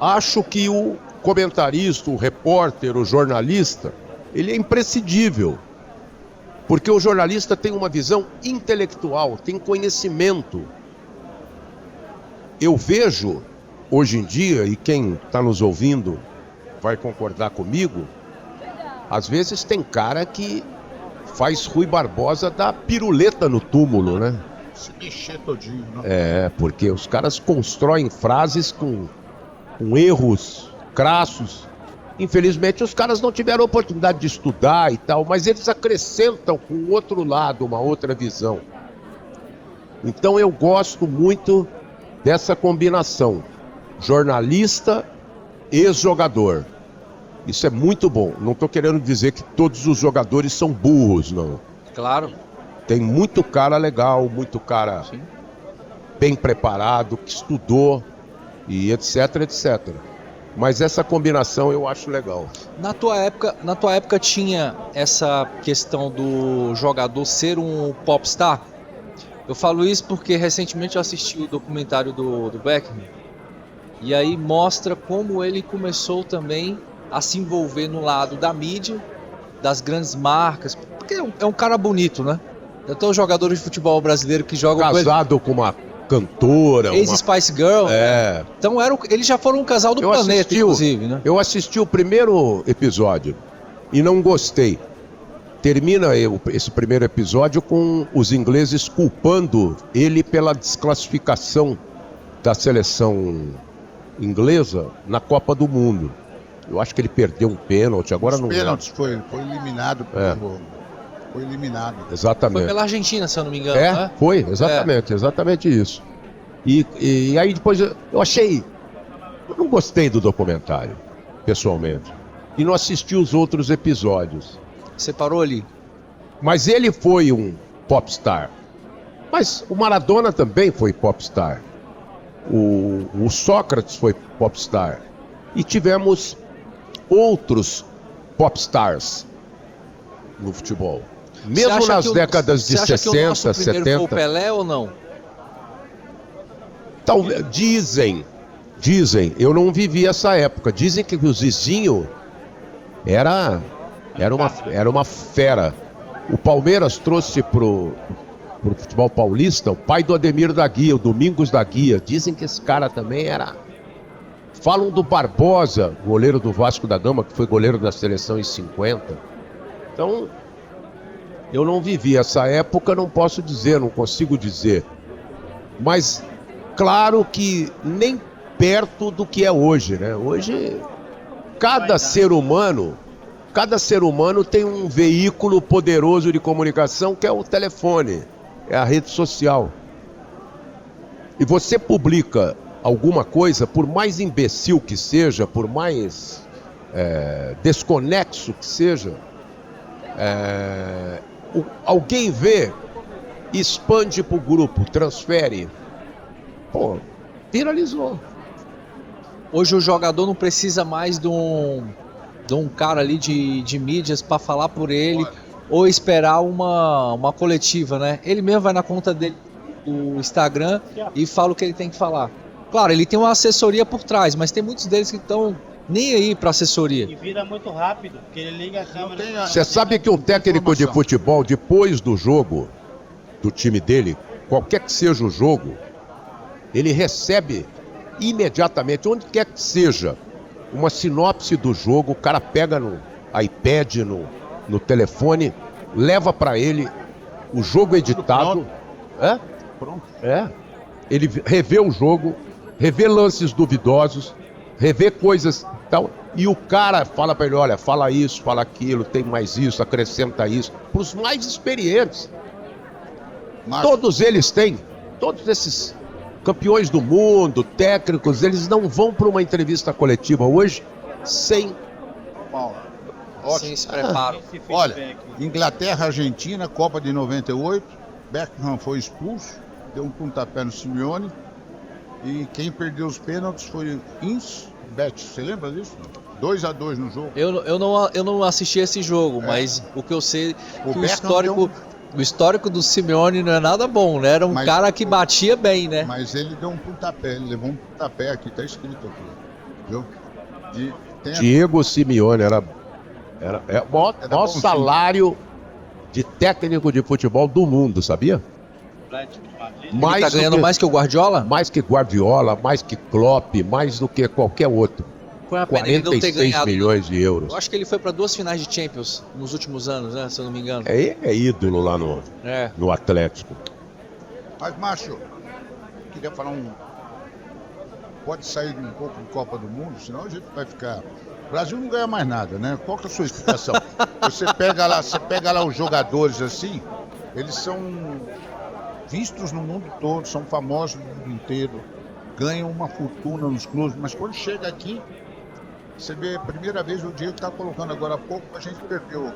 acho que o comentarista, o repórter, o jornalista, ele é imprescindível. Porque o jornalista tem uma visão intelectual, tem conhecimento. Eu vejo, hoje em dia, e quem está nos ouvindo vai concordar comigo, às vezes tem cara que faz Rui Barbosa dar piruleta no túmulo, né? Se mexer todinho, né? Porque os caras constroem frases com erros crassos. Infelizmente os caras não tiveram oportunidade de estudar e tal, mas eles acrescentam com o outro lado, uma outra visão. Então eu gosto muito dessa combinação, jornalista e jogador. Isso é muito bom. Não estou querendo dizer que todos os jogadores são burros, não. Claro. Tem muito cara legal, muito cara bem preparado, que estudou e etc, etc. Mas essa combinação eu acho legal. Na tua época tinha essa questão do jogador ser um popstar? Eu falo isso porque recentemente eu assisti o documentário do Beckham e aí mostra como ele começou também a se envolver no lado da mídia, das grandes marcas, porque é um cara bonito, né? Tem os jogadores de futebol brasileiro que jogam Casado com uma cantora. Ex-Spice Girl. É. Então eles já foram um casal do planeta, inclusive, né? Eu assisti o primeiro episódio e não gostei. Termina esse primeiro episódio com os ingleses culpando ele pela desclassificação da seleção inglesa na Copa do Mundo. Eu acho que ele perdeu um pênalti, agora Os não. Pênaltis foi eliminado Foi eliminado. Exatamente. Foi pela Argentina, se eu não me engano, né? Foi, exatamente isso. E aí depois eu não gostei do documentário, pessoalmente. E não assisti os outros episódios. Você parou ali? Mas ele foi um popstar. Mas o Maradona também foi popstar. O Sócrates foi popstar. E tivemos outros popstars no futebol. Mesmo nas décadas de 60, 70. Foi o Pelé ou não? Dizem, eu não vivi essa época. Dizem que o Zizinho era uma fera. O Palmeiras trouxe pro futebol paulista o pai do Ademir da Guia, o Domingos da Guia. Dizem que esse cara também era. Falam do Barbosa, goleiro do Vasco da Gama, que foi goleiro da seleção em 50. Então, eu não vivi essa época, não posso dizer, não consigo dizer. Mas, claro que nem perto do que é hoje, né? Hoje, cada ser humano tem um veículo poderoso de comunicação que é o telefone, é a rede social. E você publica alguma coisa, por mais imbecil que seja, por mais desconexo que seja, alguém vê, expande pro grupo, transfere. Pô, viralizou. Hoje o jogador não precisa mais de um cara ali de mídias para falar por ele ou esperar uma coletiva, né? Ele mesmo vai na conta dele do Instagram e fala o que ele tem que falar. Claro, ele tem uma assessoria por trás, mas tem muitos deles que estão nem aí para assessoria. E vira muito rápido, porque ele liga a câmera. Você sabe que um técnico de futebol, depois do jogo do time dele, qualquer que seja o jogo, ele recebe imediatamente, onde quer que seja, uma sinopse do jogo. O cara pega no iPad, no telefone, leva para ele o jogo editado. Pronto. Ele revê o jogo, revê lances duvidosos, revê coisas tal, e o cara fala para ele: olha, fala isso, fala aquilo, tem mais isso, acrescenta isso. Para os mais experientes, todos eles têm, todos esses campeões do mundo, técnicos, eles não vão para uma entrevista coletiva hoje sem esse preparo. Olha, Inglaterra, Argentina, Copa de 98, Beckham foi expulso, deu um pontapé no Simeone, e quem perdeu os pênaltis foi Bet. Você lembra disso? 2-2 no jogo. Eu não assisti esse jogo, mas o que eu sei é que o histórico do Simeone não é nada bom, né? Era um cara que batia bem, né? Mas ele deu um pontapé, ele levou um pontapé aqui, tá escrito aqui. Viu? Diego Simeone era o maior salário de técnico de futebol do mundo, sabia? Ele tá ganhando mais que o Guardiola? Mais que Guardiola, mais que Klopp, mais do que qualquer outro. Foi uma pena ele não ter ganhado. 46 milhões de euros. Eu acho que ele foi para 2 finais de Champions nos últimos anos, né? Se eu não me engano. É ídolo lá no Atlético. Mas, Márcio, queria falar pode sair um pouco de Copa do Mundo, senão a gente vai ficar... O Brasil não ganha mais nada, né? Qual que é a sua explicação? Você pega lá os jogadores assim, eles são vistos no mundo todo, são famosos no mundo inteiro, ganham uma fortuna nos clubes, mas quando chega aqui, você vê a primeira vez, o Diego está colocando agora há pouco, a gente perdeu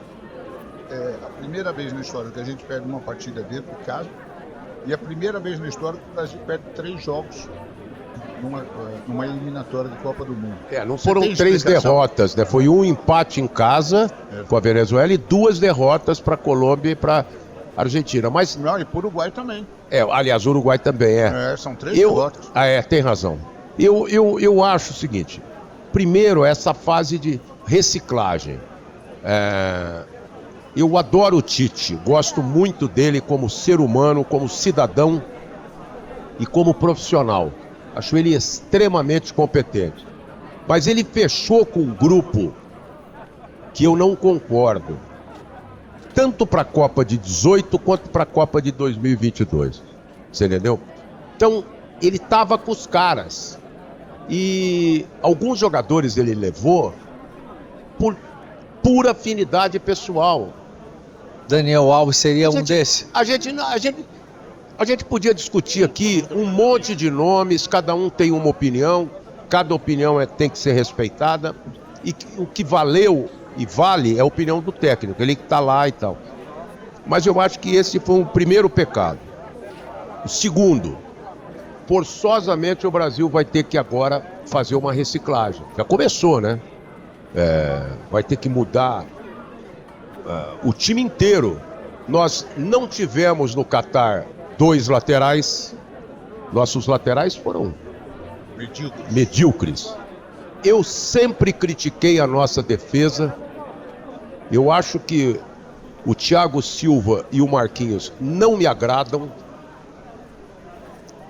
a primeira vez na história que a gente perde uma partida dentro de casa, e a primeira vez na história que o Brasil perde 3 jogos numa eliminatória de Copa do Mundo. Não Você foram tem 3 explicação? derrotas, né? Foi um empate em casa com a Venezuela e 2 derrotas para a Colômbia e para a Argentina. Mas, Não, e para o Uruguai também. aliás, o Uruguai também São 3 derrotas. Tem razão. Eu acho o seguinte: primeiro, essa fase de reciclagem. Eu adoro o Tite, gosto muito dele como ser humano, como cidadão e como profissional. Acho ele extremamente competente. Mas ele fechou com um grupo que eu não concordo, tanto para a Copa de 18 quanto para a Copa de 2022. Você entendeu? Então, ele estava com os caras. E alguns jogadores ele levou por pura afinidade pessoal. Daniel Alves seria um desse? A gente podia discutir aqui um monte de nomes, cada um tem uma opinião, cada opinião tem que ser respeitada. E o que valeu e vale é a opinião do técnico, ele que está lá e tal. Mas eu acho que esse foi o primeiro pecado. O segundo, forçosamente o Brasil vai ter que agora fazer uma reciclagem. Já começou, né? Vai ter que mudar o time inteiro. Nós não tivemos no Catar 2 laterais. Nossos laterais foram medíocres. Eu sempre critiquei a nossa defesa. Eu acho que o Thiago Silva e o Marquinhos não me agradam.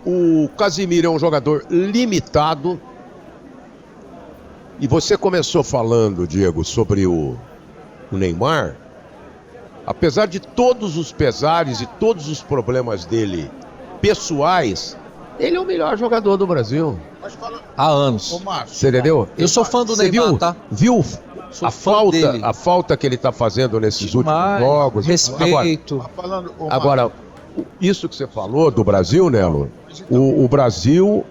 O Casimiro é um jogador limitado. E você começou falando, Diego, sobre o Neymar. Apesar de todos os pesares e todos os problemas dele pessoais, ele é o melhor jogador do Brasil. Há anos. Você entendeu? Eu sou fã do Neymar, tá? Viu Sou fã dele. a falta que ele está fazendo nesses últimos jogos? Respeito. Agora, isso que você falou do Brasil, Nelo, o Brasil,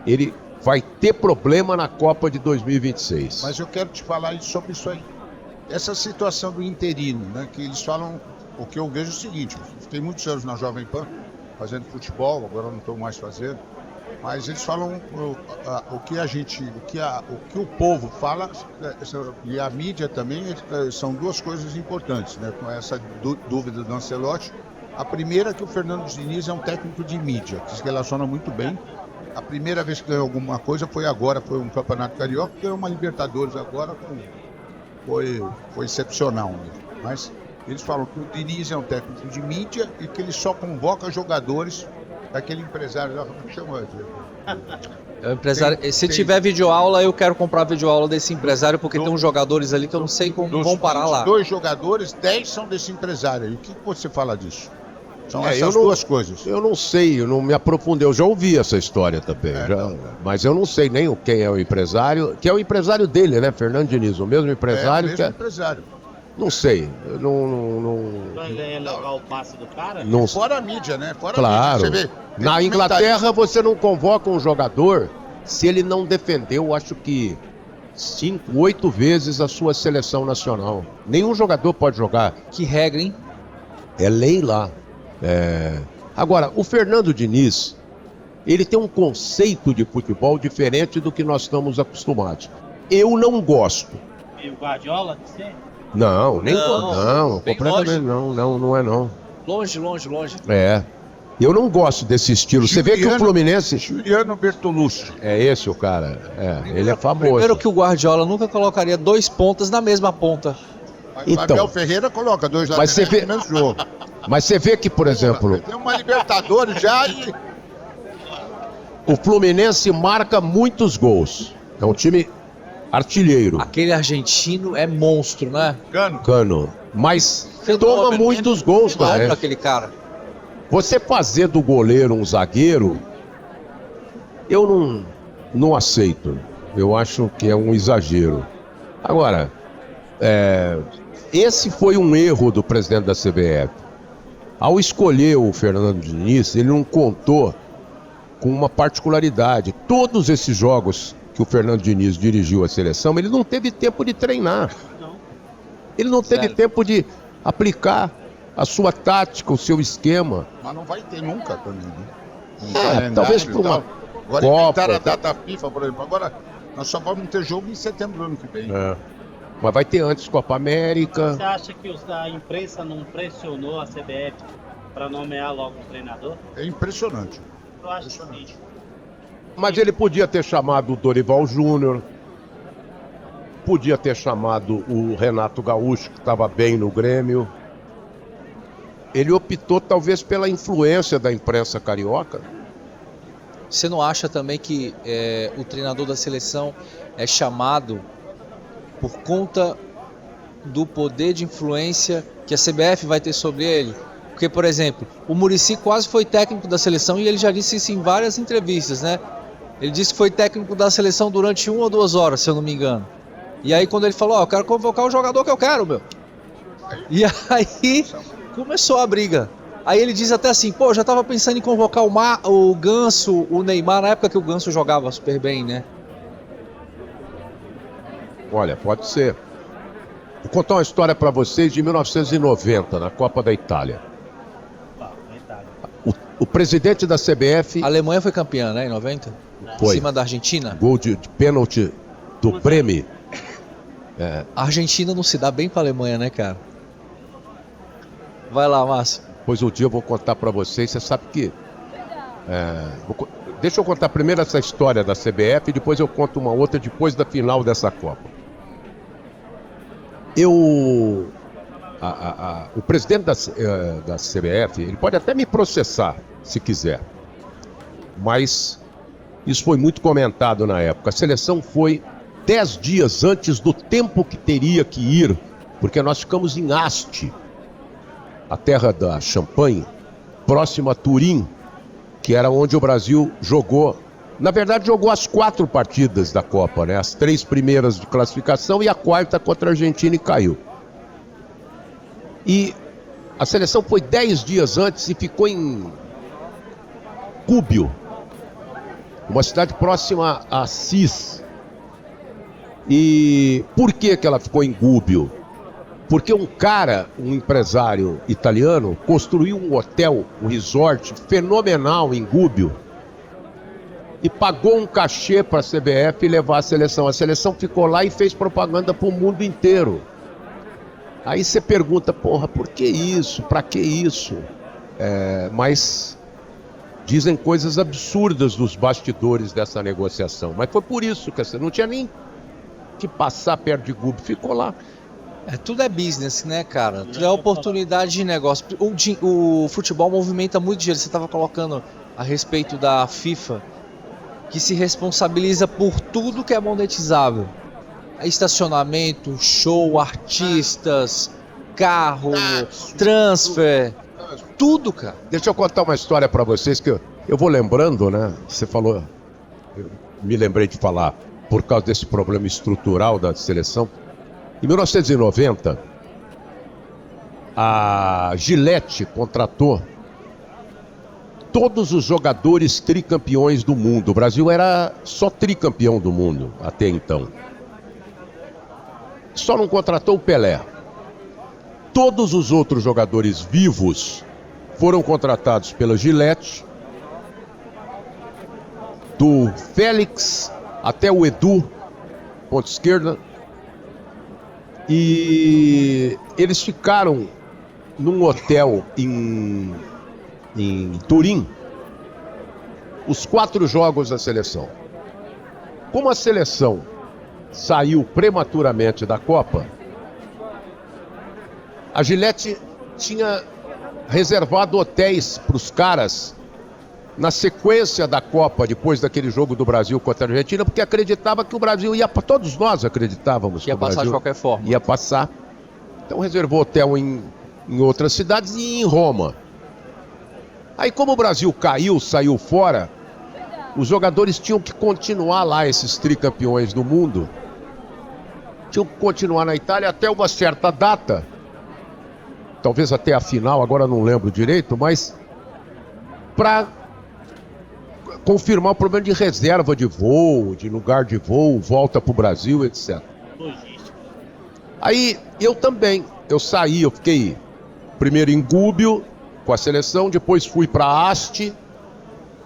ele vai ter problema na Copa de 2026. Mas eu quero te falar sobre isso aí. Essa situação do interino, né? Que eles falam, o que eu vejo é o seguinte: eu fiquei muitos anos na Jovem Pan, fazendo futebol, agora não estou mais fazendo. Mas eles falam o que o povo fala, e a mídia também, são duas coisas importantes, né? Com essa dúvida do Ancelotti. A primeira é que o Fernando Diniz é um técnico de mídia, que se relaciona muito bem. A primeira vez que ganhou alguma coisa foi agora, foi um campeonato carioca, ganhou uma Libertadores agora, foi excepcional mesmo. Mas eles falam que o Diniz é um técnico de mídia e que ele só convoca jogadores daquele empresário lá, como é que chama, Diego? Se tiver videoaula, eu quero comprar videoaula desse empresário, porque tem uns jogadores ali que eu não sei como vão parar lá. 2 jogadores, 10 são desse empresário. E o que você fala disso? São essas duas coisas. Eu não sei, eu não me aprofundei. Eu já ouvi essa história também. Mas eu não sei nem quem é o empresário, que é o empresário dele, né? Fernando Diniz, o mesmo empresário. Empresário. Não sei. Eu não... A ideia é levar o passe do cara? Não... Fora a mídia, né? Fora claro. A mídia. Você vê, na Inglaterra você não convoca um jogador se ele não defendeu, acho que 5, 8 vezes a sua seleção nacional. Nenhum jogador pode jogar. Que regra, hein? É lei lá. Agora, o Fernando Diniz, ele tem um conceito de futebol diferente do que nós estamos acostumados. Eu não gosto. E o Guardiola, você? Não, nem não, completamente não é não. Longe. Eu não gosto desse estilo. Você vê que o Fluminense... Juliano Bertolucci. É esse o cara. Ele é famoso. Primeiro que o Guardiola nunca colocaria 2 pontas na mesma ponta. Então, Abel Ferreira coloca 2 mas você vê... no mesmo jogo. Mas você vê que, por exemplo... Tem uma Libertadores já e... O Fluminense marca muitos gols. É um time artilheiro. Aquele argentino é monstro, né? Cano. Mas toma muitos gols, cara. Aquele cara. Você fazer do goleiro um zagueiro, eu não aceito. Eu acho que é um exagero. Agora, esse foi um erro do presidente da CBF. Ao escolher o Fernando Diniz, ele não contou com uma particularidade. Todos esses jogos que o Fernando Diniz dirigiu a seleção, ele não teve tempo de treinar. Ele não teve tempo de aplicar a sua tática, o seu esquema. Mas não vai ter nunca também, né? Talvez Agora Copa. inventaram a data FIFA, por exemplo. Agora nós só vamos ter jogo em setembro do ano que vem. É. Mas vai ter antes Copa América. Você acha que a imprensa não pressionou a CBF para nomear logo o treinador? É impressionante. Eu acho que sim. Mas ele podia ter chamado o Dorival Júnior, podia ter chamado o Renato Gaúcho, que estava bem no Grêmio. Ele optou talvez pela influência da imprensa carioca. Você não acha também que o treinador da seleção é chamado por conta do poder de influência que a CBF vai ter sobre ele? Porque, por exemplo, o Muricy quase foi técnico da seleção e ele já disse isso em várias entrevistas, né? Ele disse que foi técnico da seleção durante 1 ou 2 horas, se eu não me engano. E aí quando ele falou, eu quero convocar o jogador que eu quero, meu. E aí começou a briga. Aí ele diz até assim, pô, eu já tava pensando em convocar o Ganso, o Neymar, na época que o Ganso jogava super bem, né? Olha, pode ser. Vou contar uma história para vocês de 1990, na Copa da Itália. O presidente da CBF... A Alemanha foi campeã, né, em 90? Foi. Em cima da Argentina. Gol de pênalti do Breme. A Argentina não se dá bem pra Alemanha, né, cara? Vai lá, Márcio. Pois um dia eu vou contar para vocês, você sabe que... Deixa eu contar primeiro essa história da CBF e depois eu conto uma outra depois da final dessa Copa. O presidente da CBF, ele pode até me processar, se quiser. Mas isso foi muito comentado na época. A seleção foi 10 dias antes do tempo que teria que ir, porque nós ficamos em Asti, a terra da champanhe, próximo a Turim, que era onde o Brasil jogou. Na verdade, jogou as 4 partidas da Copa, né? As 3 primeiras de classificação e a 4ª contra a Argentina e caiu. E a seleção foi 10 dias antes e ficou em Cúbio, uma cidade próxima a Assis. E por que ela ficou em Gubbio? Porque um empresário italiano, construiu um hotel, um resort fenomenal em Gubbio e pagou um cachê para a CBF levar a seleção. A seleção ficou lá e fez propaganda para o mundo inteiro. Aí você pergunta, porra, por que isso? Para que isso? Mas dizem coisas absurdas dos bastidores dessa negociação. Mas foi por isso que não tinha nem que passar perto de Gubbio, ficou lá. Tudo é business, né, cara? Tudo é oportunidade de negócio. O futebol movimenta muito dinheiro. Você estava colocando a respeito da FIFA, que se responsabiliza por tudo que é monetizável. Estacionamento, show, artistas, carro, transfer, tudo, cara. Deixa eu contar uma história para vocês que eu vou lembrando, né? Você falou, eu me lembrei de falar, por causa desse problema estrutural da seleção. Em 1990, a Gillette contratou todos os jogadores tricampeões do mundo. O Brasil era só tricampeão do mundo até então. Só não contratou o Pelé. Todos os outros jogadores vivos foram contratados pela Gillette, do Félix até o Edu, ponta esquerda, e eles ficaram num hotel em Turim, os 4 jogos da seleção. Como a seleção saiu prematuramente da Copa, a Gillette tinha reservado hotéis para os caras na sequência da Copa, depois daquele jogo do Brasil contra a Argentina, porque acreditava que o Brasil ia, todos nós acreditávamos que ia o Brasil passar de qualquer forma. Ia passar. Então reservou hotel em outras cidades e em Roma. Aí como o Brasil caiu, saiu fora, os jogadores tinham que continuar lá, esses tricampeões do mundo. Tinham que continuar na Itália até uma certa data. Talvez até a final, agora não lembro direito, mas para confirmar o problema de reserva de voo, de lugar de voo, volta para o Brasil, etc. Aí eu também, eu saí, eu fiquei primeiro em Gubbio com a seleção, depois fui para Asti,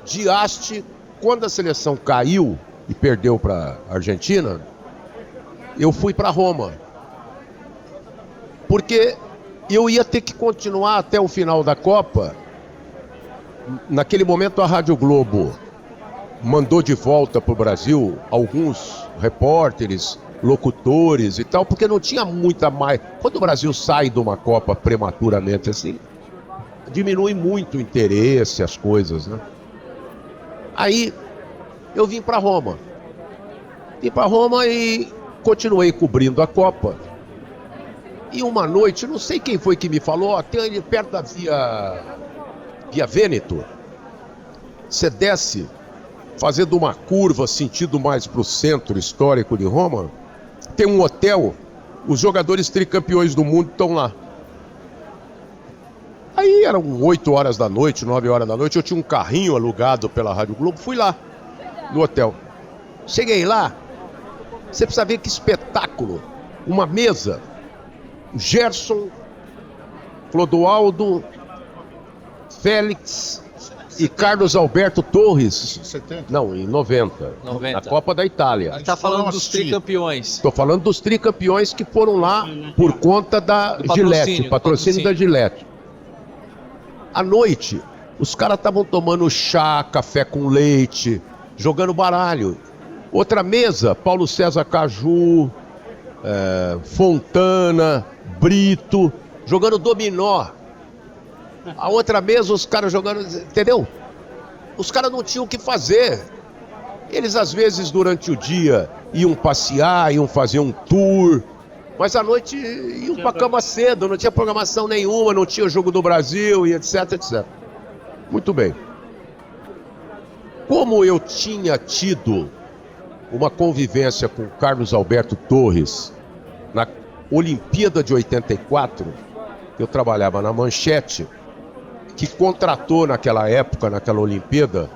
de Asti quando a seleção caiu e perdeu para a Argentina, eu fui para Roma. Porque eu ia ter que continuar até o final da Copa. Naquele momento, a Rádio Globo mandou de volta para o Brasil alguns repórteres, locutores e tal, porque não tinha muita mais. Quando o Brasil sai de uma Copa prematuramente assim, diminui muito o interesse, as coisas, né? Aí eu vim para Roma. Vim para Roma e continuei cobrindo a Copa. E uma noite, não sei quem foi que me falou, ó, tem ali perto da Via Vêneto, você desce fazendo uma curva sentido mais para o centro histórico de Roma, tem um hotel, os jogadores tricampeões do mundo estão lá. Aí eram 8 horas da noite, 9 horas da noite, eu tinha um carrinho alugado pela Rádio Globo, fui lá no hotel. Cheguei lá, você precisa ver que espetáculo, uma mesa, Gerson, Clodoaldo, Félix e Carlos Alberto Torres. 70. Não, em 90. 90. Na Copa da Itália. Ele tá falando dos tricampeões. Estou falando dos tricampeões que foram lá por conta da Gillette, patrocínio da Gillette. À noite, os caras estavam tomando chá, café com leite, jogando baralho. Outra mesa, Paulo César Caju, Fontana, Brito, jogando dominó. A outra mesa, os caras jogando, entendeu? Os caras não tinham o que fazer. Eles, às vezes, durante o dia, iam passear, iam fazer um tour, mas à noite iam pra cama cedo, não tinha programação nenhuma, não tinha Jogo do Brasil e etc, etc. Muito bem. Como eu tinha tido uma convivência com Carlos Alberto Torres na Olimpíada de 84, eu trabalhava na Manchete, que contratou naquela época, naquela Olimpíada,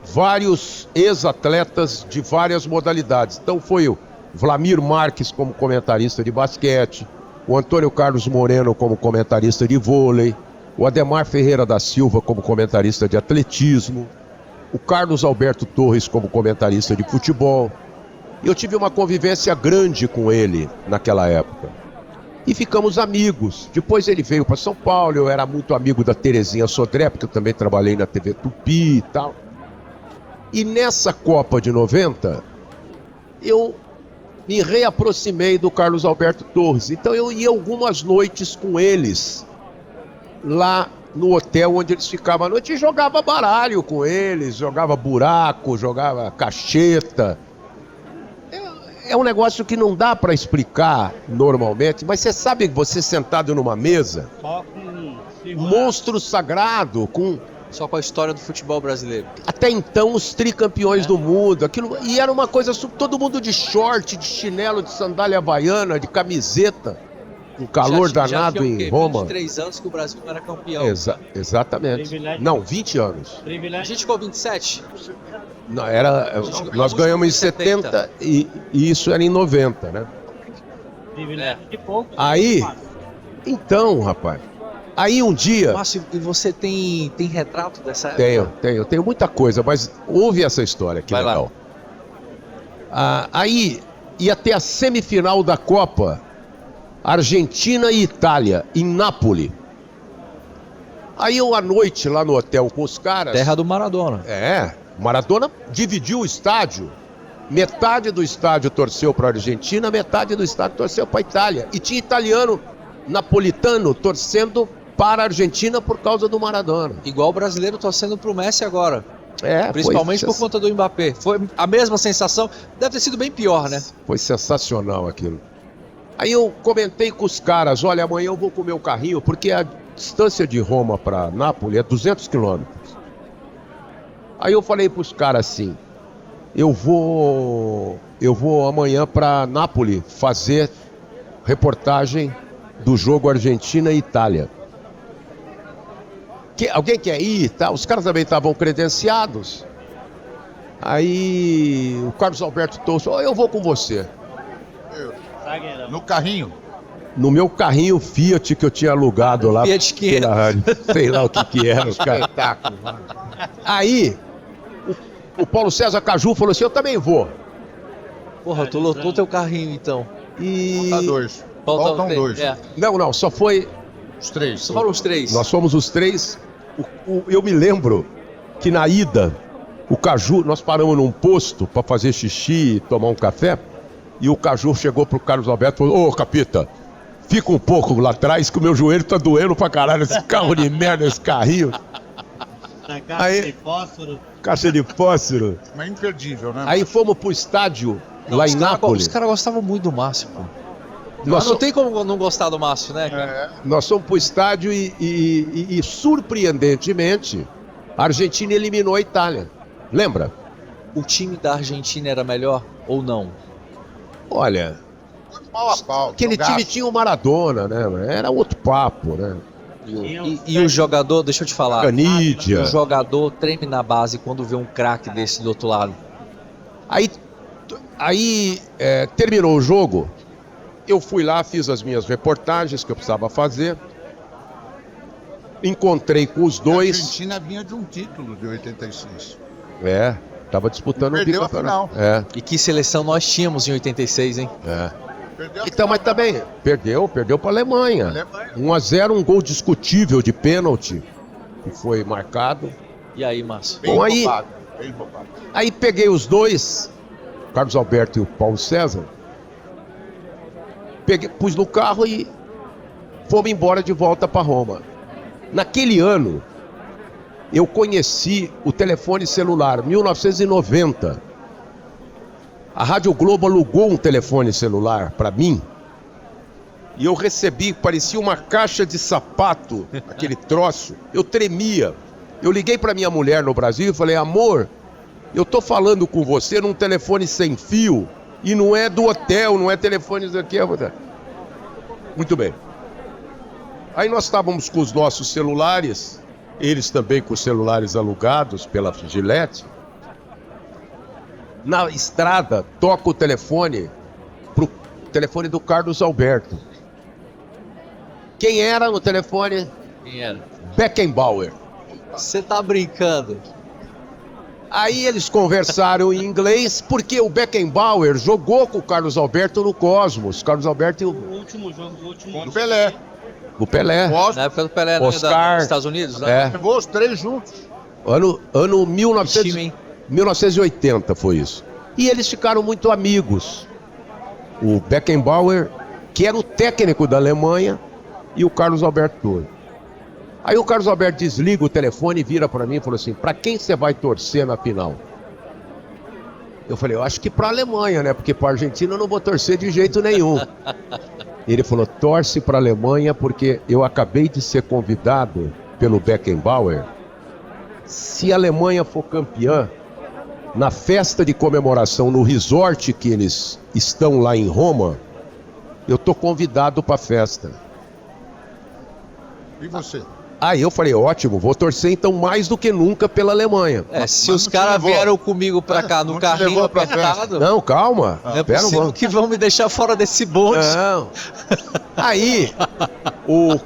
vários ex-atletas de várias modalidades. Então foi o Vlamir Marques como comentarista de basquete, o Antônio Carlos Moreno como comentarista de vôlei, o Ademar Ferreira da Silva como comentarista de atletismo, o Carlos Alberto Torres como comentarista de futebol. E eu tive uma convivência grande com ele naquela época. E ficamos amigos. Depois ele veio para São Paulo, eu era muito amigo da Terezinha Sodré, porque eu também trabalhei na TV Tupi e tal. E nessa Copa de 90, eu me reaproximei do Carlos Alberto Torres. Então eu ia algumas noites com eles, lá no hotel onde eles ficavam à noite, e jogava baralho com eles, jogava buraco, jogava cacheta. É um negócio que não dá para explicar normalmente, mas você sabe que você sentado numa mesa, Só com monstro sagrado, Só com a história do futebol brasileiro. até então os tricampeões do mundo, aquilo, e era uma coisa, todo mundo de short, de chinelo, de sandália havaiana, de camiseta, um calor danado tinha o em quê? Roma. 23 anos que o Brasil não era campeão. Exatamente. Privilégio. Não, 20 anos. A privilégio. gente ficou 27? Não, nós ganhamos em 70 e isso era em 90, né? Privilégio de pouco. Aí, então, rapaz, aí um dia... Márcio, e você tem retrato dessa época? Tenho muita coisa, mas ouve essa história que Vai lá. legal. Aí ia ter a semifinal da Copa, Argentina e Itália, em Nápoles. Aí eu à noite lá no hotel com os caras... Terra do Maradona. Maradona dividiu o estádio. Metade do estádio torceu para a Argentina, metade do estádio torceu para a Itália. E tinha italiano napolitano torcendo para a Argentina por causa do Maradona. Igual o brasileiro torcendo pro Messi agora. É, Principalmente por conta do Mbappé. Foi a mesma sensação. Deve ter sido bem pior, né? Foi sensacional aquilo. Aí eu comentei com os caras, olha, amanhã eu vou com o meu carrinho, porque a distância de Roma para Nápoles é 200 quilômetros. Aí eu falei para os caras assim, eu vou amanhã para Nápoles fazer reportagem do jogo Argentina e Itália. Alguém quer ir? Tá? Os caras também estavam credenciados. Aí o Carlos Alberto Torres falou, eu vou com você. Zagueirão. No carrinho. No meu carrinho Fiat que eu tinha alugado lá Fiat 500. pela rádio. Sei lá o que era, os caras. Aí o Paulo César Caju falou assim, eu também vou. Porra, tu lotou teu carrinho então. E... Falta dois. Faltam dois. É, Não, só foi... Os três. só foram os 3. Nós fomos os 3. Eu me lembro que na ida, o Caju, nós paramos num posto para fazer xixi e tomar um café. E o Caju chegou pro Carlos Alberto e falou, ô Capita, fica um pouco lá atrás que o meu joelho tá doendo pra caralho. Esse carro de merda, esse carrinho. Caixa Aí- de fósforo. Caixa de fósforo. Mas imperdível, né? Aí fomos pro estádio lá em Nápoles. Os caras gostavam muito do Márcio, pô. Nós, Não tem como não gostar do Márcio, né? É, nós fomos pro estádio e surpreendentemente, a Argentina eliminou a Itália. Lembra? O time da Argentina era melhor ou não? Olha, pau a pau. aquele jogaço. time tinha o Maradona, né? Era outro papo, né? E o jogador, deixa eu te falar, Canídia. o jogador treme na base quando vê um craque desse do outro lado. Aí terminou o jogo, eu fui lá, fiz as minhas reportagens que eu precisava fazer, encontrei com os A dois, Argentina vinha de um título de 86. tava disputando E perdeu o a bicampeonato. final. E que seleção nós tínhamos em 86, hein? Perdeu a Então, mas também, perdeu para a Alemanha. Alemanha. 1-0, um gol discutível de pênalti, que foi marcado. E aí, Márcio? Bem Bom, aí- roubado, bem roubado. Aí peguei os dois, Carlos Alberto e o Paulo César, pus no carro e fomos embora de volta para Roma. Naquele ano, eu conheci o telefone celular, 1990. A Rádio Globo alugou um telefone celular para mim e eu recebi, parecia uma caixa de sapato, aquele troço. Eu tremia. Eu liguei para minha mulher no Brasil e falei, amor, eu tô falando com você num telefone sem fio e não é do hotel, não é telefone daqui. Muito bem. Aí nós estávamos com os nossos celulares, eles também com os celulares alugados pela Gillette. Na estrada, toca o telefone pro telefone do Carlos Alberto. Quem era no telefone? Quem era? Beckenbauer. Você tá brincando? Aí eles conversaram em inglês, porque o Beckenbauer jogou com o Carlos Alberto no Cosmos. Carlos Alberto e O último jogo, o último. Do Pelé. o Pelé. Na época do Pelé, né, Oscar. dos Estados Unidos, né? É, Pegou os três juntos. ano Que 1900, time, hein? 1980 foi isso. E eles ficaram muito amigos. O Beckenbauer, que era o técnico da Alemanha, e o Carlos Alberto Torre. Aí o Carlos Alberto desliga o telefone e vira para mim e falou assim, para quem você vai torcer na final? Eu falei, eu acho que para a Alemanha, né? Porque para a Argentina eu não vou torcer de jeito nenhum. Ele falou, torce para a Alemanha porque eu acabei de ser convidado pelo Beckenbauer. Se a Alemanha for campeã, na festa de comemoração no resort que eles estão lá em Roma, eu tô convidado para a festa. E você? Aí eu falei, ótimo, vou torcer então mais do que nunca pela Alemanha. Se mas os não te caras levou. vieram comigo pra cá no Não te carrinho levou pra apertado, Não, calma. não é Pera, possível vamos. que vão me deixar fora desse bonde. Não. Aí, o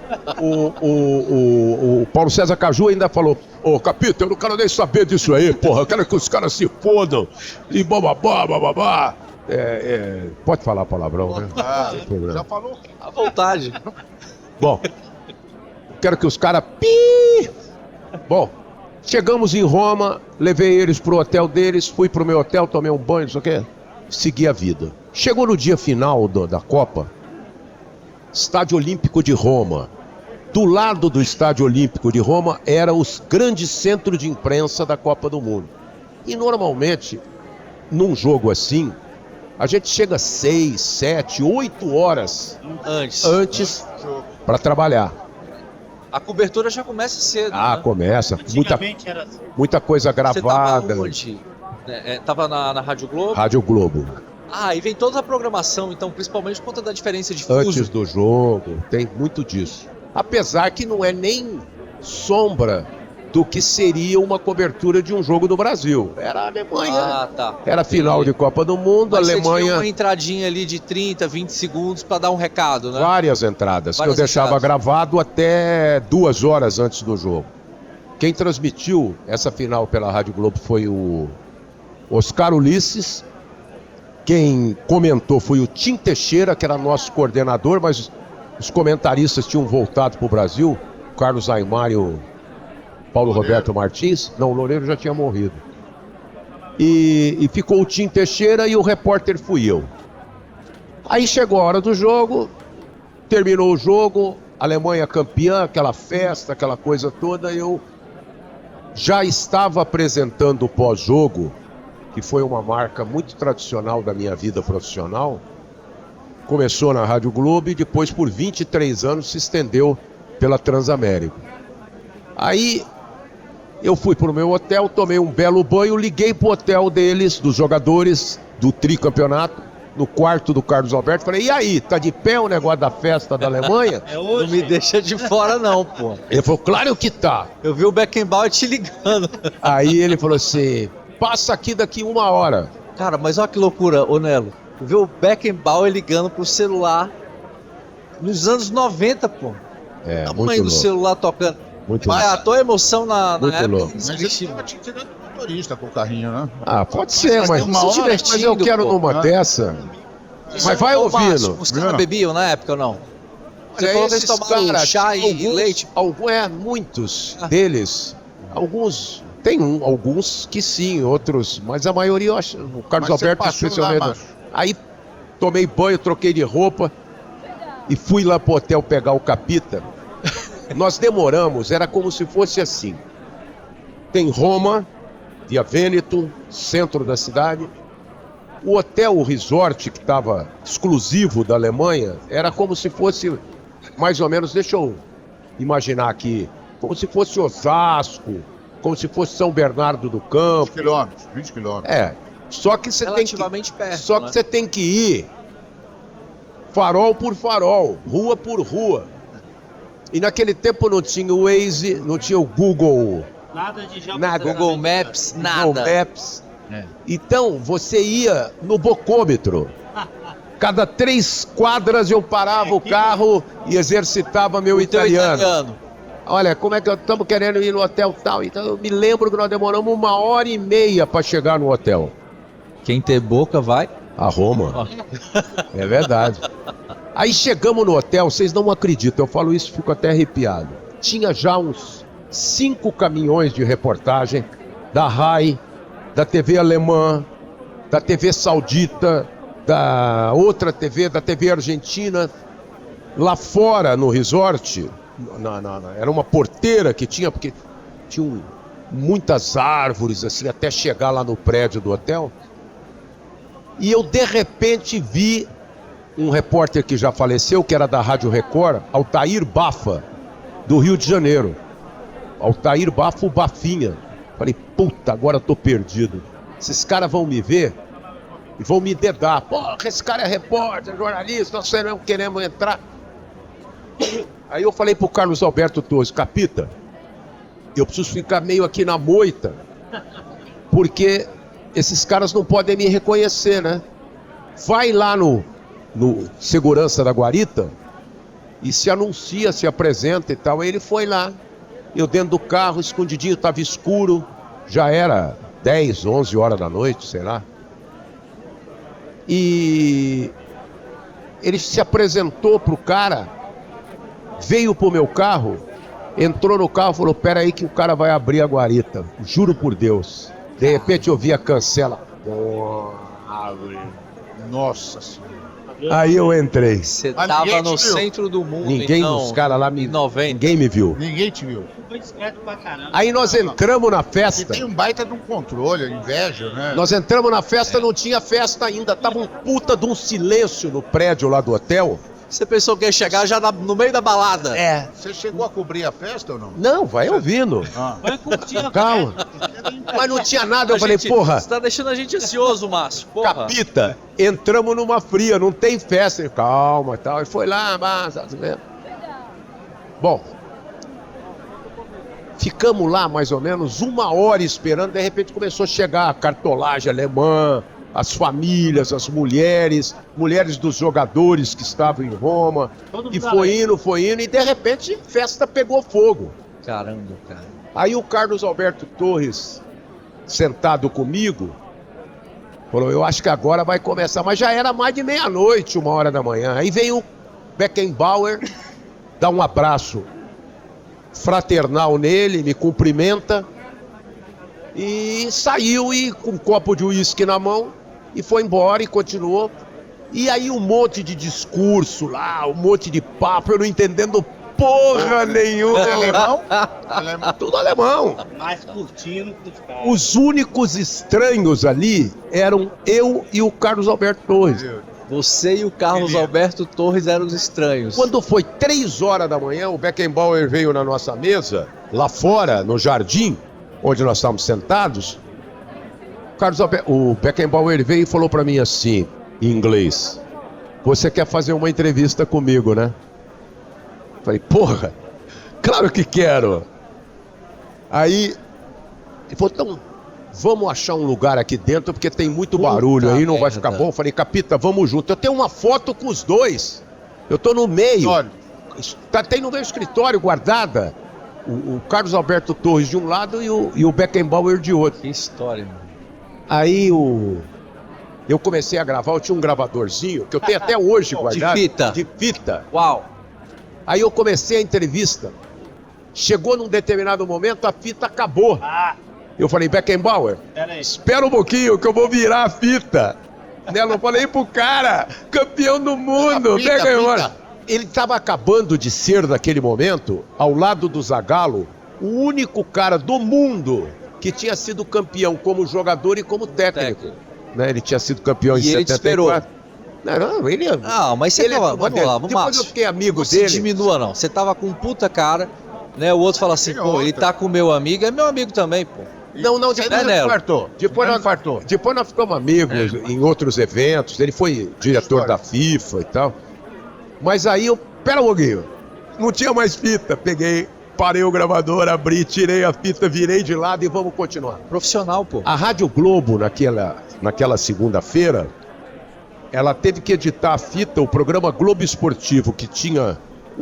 Paulo César Caju ainda falou, ô Capita, eu não quero nem saber disso aí, porra, eu quero que os caras se fodam, e bababá, bababá. Pode falar palavrão, né? Ah, Sem problema. já falou? À vontade. Bom, quero que os caras... Pi! Bom, chegamos em Roma, levei eles pro hotel deles, fui pro meu hotel, tomei um banho, não sei o quê, segui a vida. Chegou no dia final da Copa, Estádio Olímpico de Roma. Do lado do Estádio Olímpico de Roma era os grandes centros de imprensa da Copa do Mundo. E normalmente, num jogo assim, a gente chega 6, 7, 8 horas antes para trabalhar. A cobertura já começa cedo. Ah, né? começa. Antigamente era assim. Muita coisa Você tava gravada. onde? Tava na Rádio Globo? Rádio Globo. Ah, e vem toda a programação, então, principalmente por conta da diferença de Antes fuso. do jogo, tem muito disso. Apesar que não é nem sombra do que seria uma cobertura de um jogo do Brasil. Era a Alemanha, né? Ah, tá. Era final de Copa do Mundo, Mas a você tinha Alemanha... uma entradinha ali de 30, 20 segundos pra dar um recado, né? Várias entradas, Várias que eu deixava entradas. gravado até 2 horas antes do jogo. Quem transmitiu essa final pela Rádio Globo foi o Oscar Ulisses. Quem comentou foi o Tim Teixeira, que era nosso coordenador, mas os comentaristas tinham voltado para o Brasil. O Carlos Aymar e o Paulo Roberto Martins. Não, o Loureiro já tinha morrido. E ficou o Tim Teixeira e o repórter fui eu. Aí chegou a hora do jogo, terminou o jogo, Alemanha campeã, aquela festa, aquela coisa toda. Eu já estava apresentando o pós-jogo, que foi uma marca muito tradicional da minha vida profissional. Começou na Rádio Globo e depois por 23 anos se estendeu pela Transamérica. Aí eu fui para o meu hotel, tomei um belo banho, liguei para o hotel deles, dos jogadores do tricampeonato, no quarto do Carlos Alberto, falei, e aí, tá de pé o negócio da festa da Alemanha? É Não hoje. me deixa de fora não, pô. Ele falou, claro que tá. Eu vi o Beckenbauer te ligando. Aí ele falou assim, passa aqui daqui 1 hora. Cara, mas olha que loucura, ô Nelo. Eu vi o Beckenbauer ligando pro celular nos anos 90, pô. É, A muito mãe do louco. celular tocando. Muito Mas louco. a tua emoção na Muito época louco. Mas ele indescritível. estava te tirando do motorista com o carrinho, né? Ah, pode ser, Mas mas, tem uma hora- mas eu quero pô, numa né? dessa. Mas vai Ô, Márcio, ouvindo. os caras bebiam na época ou não? Você Olha, falou que eles esses tomaram caras, chá e leite. Muitos deles. Alguns, alguns que sim, outros, mas a maioria, eu acho, o Carlos Mas você Alberto passou especialmente. lá, macho. Aí tomei banho, troquei de roupa e fui lá pro hotel pegar o Capita. Nós demoramos, era como se fosse assim. Tem Roma, Via Veneto, centro da cidade. O hotel, o resort que estava exclusivo da Alemanha, era como se fosse, mais ou menos, deixa eu imaginar aqui, como se fosse Osasco, como se fosse São Bernardo do 20 Campo. quilômetros, 20 quilômetros. É, só que você tem que, Relativamente perto, só que né? você tem que ir farol por farol, rua por rua. E naquele tempo não tinha o Waze, não tinha o Google, Nada de geopolítica. Nada. Google Maps, Google nada. Maps. Então, você ia no bocômetro. Cada 3 quadras eu parava o carro e exercitava meu O teu italiano. Olha, como é que estamos querendo ir no hotel tal? Então eu me lembro que nós demoramos 1h30 para chegar no hotel. Quem tem boca vai. A Roma. É verdade. Aí chegamos no hotel, vocês não acreditam, eu falo isso, fico até arrepiado. Tinha já uns 5 caminhões de reportagem da RAI, da TV alemã, da TV saudita, da outra TV, da TV argentina. Lá fora, no resort, era uma porteira que tinha, porque tinha muitas árvores, assim, até chegar lá no prédio do hotel. E eu, de repente, vi um repórter que já faleceu, que era da Rádio Record, Altair Bafa, do Rio de Janeiro. Altair Bafa, o Bafinha. Falei, puta, agora eu tô perdido. Esses caras vão me ver e vão me dedar. Porra, esse cara é repórter, jornalista, nós não queremos entrar. Aí eu falei pro Carlos Alberto Torres, Capita, eu preciso ficar meio aqui na moita, porque esses caras não podem me reconhecer, né? Vai lá no segurança da guarita e se anuncia, se apresenta e tal. Aí ele foi lá, eu dentro do carro, escondidinho, tava escuro, já era 10, 11 horas da noite, sei lá. E ele se apresentou pro cara, veio pro meu carro, entrou no carro e falou, pera aí que o cara vai abrir a guarita, juro por Deus. De repente eu vi a cancela. Nossa Senhora. Aí eu entrei. Você Mas tava ninguém no te viu. centro do mundo, Ninguém então, dos caras lá em 90. ninguém me viu. Ninguém te viu. Foi discreto pra caramba. Aí nós entramos na E festa. tem um baita de um controle, inveja, né? Nós entramos na festa, não tinha festa ainda. Tava um puta de um silêncio no prédio lá do hotel. Você pensou que ia chegar já no meio da balada? É. Você chegou a cobrir a festa ou não? Não, vai ouvindo. Ah. Vai curtir a Calma. Mas não tinha nada. Eu falei, porra, Você tá deixando a gente ansioso, Márcio. Porra. Capita, entramos numa fria, não tem festa. Ele, calma e tal. E foi lá, mas... Bom, ficamos lá mais ou menos 1 hora esperando. De repente começou a chegar a cartolagem alemã, as famílias, as mulheres dos jogadores que estavam em Roma. Todo E mundo foi indo, e de repente a festa pegou fogo. Caramba, cara. Aí o Carlos Alberto Torres, sentado comigo, Falou, eu acho que agora vai começar. Mas já era mais de meia-noite, 1h da manhã. Aí vem o Beckenbauer, dá um abraço fraternal nele, me cumprimenta e saiu e com um copo de uísque na mão e foi embora e continuou. E aí um monte de discurso lá, um monte de papo, eu não entendendo porra nenhuma. Alemão? Tudo alemão. Mais curtindo que os caras. Os únicos estranhos ali eram eu e o Carlos Alberto Torres. Você e o Carlos Alberto Torres eram os estranhos. Quando foi 3h da manhã, o Beckenbauer veio na nossa mesa, lá fora, no jardim, onde nós estávamos sentados. O Beckenbauer veio e falou para mim assim, em inglês: você quer fazer uma entrevista comigo, né? Falei, porra, claro que quero. Aí, ele falou, então, vamos achar um lugar aqui dentro, porque tem muito barulho aí, não vai ficar bom. Falei, capita, vamos junto. Eu tenho uma foto com os dois. Eu tô no meio. Tem no meu escritório guardada. O Carlos Alberto Torres de um lado e o Beckenbauer de outro. Que história, mano. Aí eu comecei a gravar, eu tinha um gravadorzinho, que eu tenho até hoje guardado. De fita. De fita. Uau. Aí eu comecei a entrevista. Chegou num determinado momento, a fita acabou. Eu falei, Beckenbauer, espera um pouquinho que eu vou virar a fita. Eu falei pro cara, campeão do mundo, Beckenbauer. Ele estava acabando de ser, naquele momento, ao lado do Zagallo, o único cara do mundo que tinha sido campeão como jogador e como técnico. Né? Ele tinha sido campeão em 74. Não, ele... Não, mas você tava... Vamos lá, vamos lá. Depois eu fiquei amigo não dele. Se diminua, não. Você tava com um puta cara, né? O outro fala assim, pô, ele tá com o meu amigo. É meu amigo também, pô. Não, depois nós ficamos amigos em outros eventos. Ele foi diretor da FIFA e tal. Mas aí pera um pouquinho. Não tinha mais fita. Peguei, parei o gravador, abri, tirei a fita, virei de lado e vamos continuar. Profissional, pô. A Rádio Globo, naquela segunda-feira, ela teve que editar a fita, o programa Globo Esportivo, que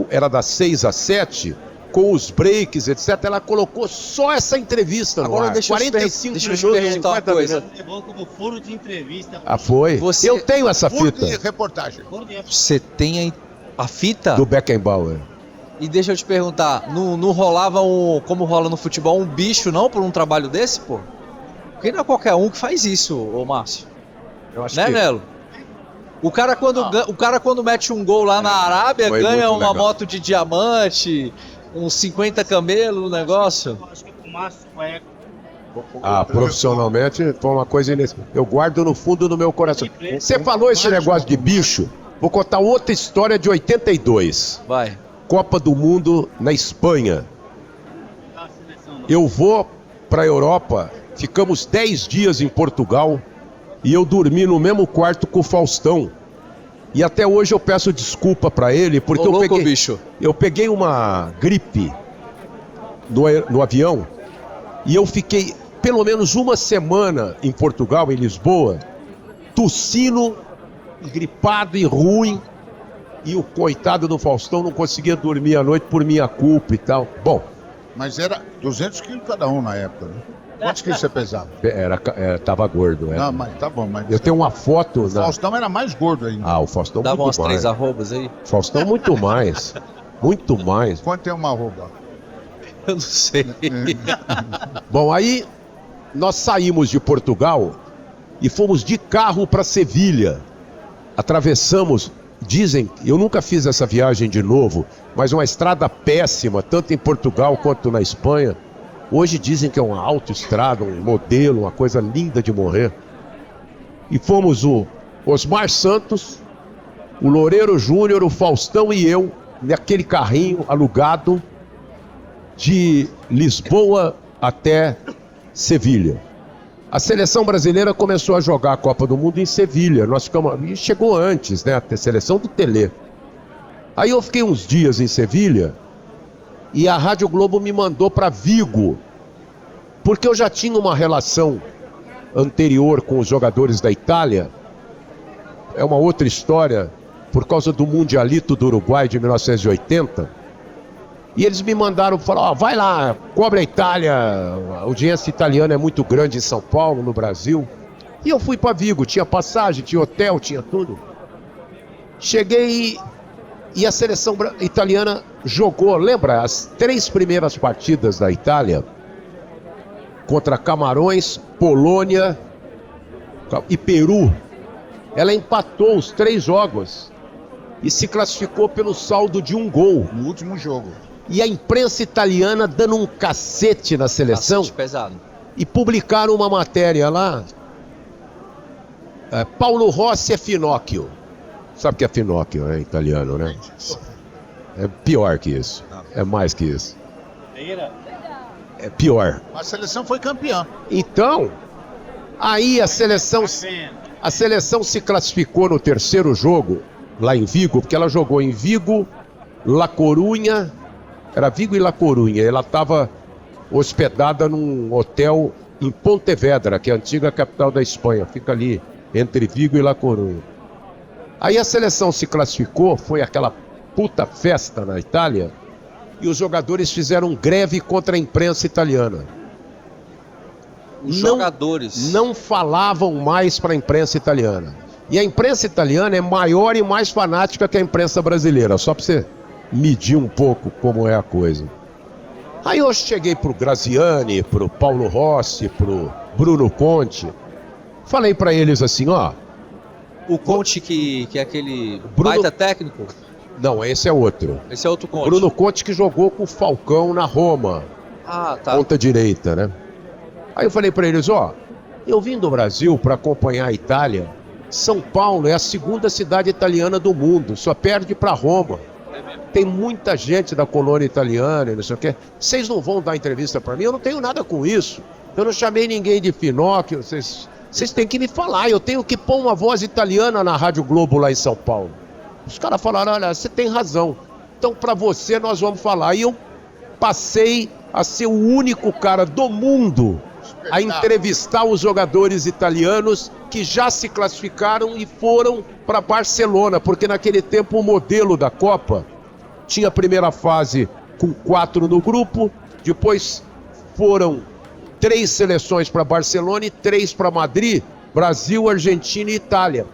era das 6 às 7, com os breaks, etc. Ela colocou só essa entrevista no ar. 45 deixa eu perguntar uma coisa. Levou como furo de entrevista. Foi? Eu tenho essa fita. De reportagem. Você tem a fita? Do Beckenbauer. E deixa eu te perguntar, não rolava como rola no futebol, um bicho não por um trabalho desse, pô? Porque não é qualquer um que faz isso, ô Márcio. Eu acho né, Nelo? O cara quando mete um gol lá na Arábia, ganha uma legal. moto de diamante, uns 50 camelos no negócio. Eu acho que o Márcio é... Profissionalmente foi uma coisa eu guardo no fundo do meu coração. Você falou esse negócio de bicho, vou contar outra história de 82. Vai. Copa do Mundo na Espanha. Eu vou pra Europa, ficamos 10 dias em Portugal e eu dormi no mesmo quarto com o Faustão. E até hoje eu peço desculpa pra ele, porque eu peguei uma gripe no avião e eu fiquei pelo menos uma semana em Portugal, em Lisboa, tossindo, gripado e ruim. E o coitado do Faustão não conseguia dormir à noite por minha culpa e tal. Bom. Mas era 200 quilos cada um na época, né? Quantos quilos você pesava? Tava gordo, Não, mas tá bom. Mas eu tenho uma foto... O Faustão era mais gordo ainda. O Faustão dava muito umas mais. 3 arrobas aí? Faustão muito mais. Muito mais. Quanto é uma arroba? Eu não sei. Bom, aí nós saímos de Portugal e fomos de carro para Sevilha. Atravessamos... Dizem, eu nunca fiz essa viagem de novo, mas uma estrada péssima, tanto em Portugal quanto na Espanha. Hoje dizem que é uma autoestrada, um modelo, uma coisa linda de morrer. E fomos o Osmar Santos, o Loureiro Júnior, o Faustão e eu, naquele carrinho alugado de Lisboa até Sevilha. A seleção brasileira começou a jogar a Copa do Mundo em Sevilha. Nós ficamos, e chegou antes, né? A seleção do Telê. Aí eu fiquei uns dias em Sevilha e a Rádio Globo me mandou para Vigo, porque eu já tinha uma relação anterior com os jogadores da Itália. É uma outra história, por causa do Mundialito do Uruguai de 1980. E eles me mandaram, falaram, vai lá, cobre a Itália, a audiência italiana é muito grande em São Paulo, no Brasil. E eu fui para Vigo, tinha passagem, tinha hotel, tinha tudo. Cheguei e a seleção italiana jogou, lembra, as 3 primeiras partidas da Itália contra Camarões, Polônia e Peru. Ela empatou os 3 jogos e se classificou pelo saldo de 1 gol. No último jogo. E a imprensa italiana dando um cacete na seleção. Bastante pesado. E publicaram uma matéria lá. Paulo Rossi é Finóquio. Sabe o que é Finóquio, é italiano, né? É pior que isso. É mais que isso. É pior. A seleção foi campeã. Então, aí a seleção se classificou no 3º jogo, lá em Vigo, porque ela jogou em Vigo, La Corunha, era Vigo e La Corunha. Ela estava hospedada num hotel em Pontevedra, que é a antiga capital da Espanha, fica ali entre Vigo e La Corunha. Aí a seleção se classificou, foi aquela puta festa na Itália, e os jogadores fizeram greve contra a imprensa italiana. Os jogadores não falavam mais para a imprensa italiana. E a imprensa italiana é maior e mais fanática que a imprensa brasileira, só para você medir um pouco como é a coisa. Aí eu cheguei pro Graziani, pro Paulo Rossi, pro Bruno Conte, falei para eles assim, ó... O Conte que é aquele Bruno... baita técnico? Não, esse é outro. Esse é outro Conte. Bruno Conte que jogou com o Falcão na Roma. Ah, tá. Ponta direita, né? Aí eu falei para eles, ó, eu vim do Brasil para acompanhar a Itália. São Paulo é a 2ª cidade italiana do mundo, só perde para Roma. Tem muita gente da colônia italiana, não sei o quê. Vocês não vão dar entrevista para mim? Eu não tenho nada com isso. Eu não chamei ninguém de Finóquio. Vocês têm que me falar. Eu tenho que pôr uma voz italiana na Rádio Globo lá em São Paulo. Os caras falaram, olha, você tem razão. Então para você nós vamos falar. E eu passei a ser o único cara do mundo a entrevistar os jogadores italianos que já se classificaram e foram para Barcelona, porque naquele tempo o modelo da Copa tinha a primeira fase com 4 no grupo, depois foram 3 seleções para Barcelona e 3 para Madrid, Brasil, Argentina e Itália.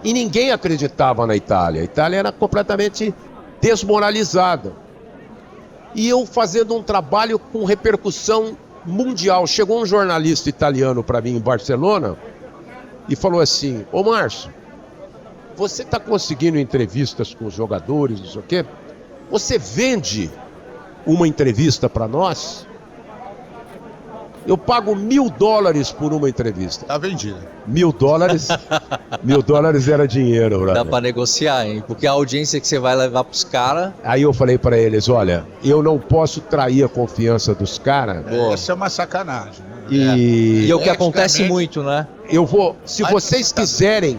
E ninguém acreditava na Itália. A Itália era completamente desmoralizada. E eu fazendo um trabalho com repercussão mundial. Chegou um jornalista italiano para mim em Barcelona e falou assim, ô Márcio, você está conseguindo entrevistas com os jogadores, não sei o quê? Você vende uma entrevista para nós? Eu pago $1.000 por uma entrevista. Tá vendida. $1.000? $1.000 era dinheiro, brother. Dá pra negociar, hein? Porque a audiência que você vai levar pros caras... Aí eu falei pra eles, olha, eu não posso trair a confiança dos caras. Essa é uma sacanagem. Né? E é o que acontece muito, né? Eu vou, se vocês quiserem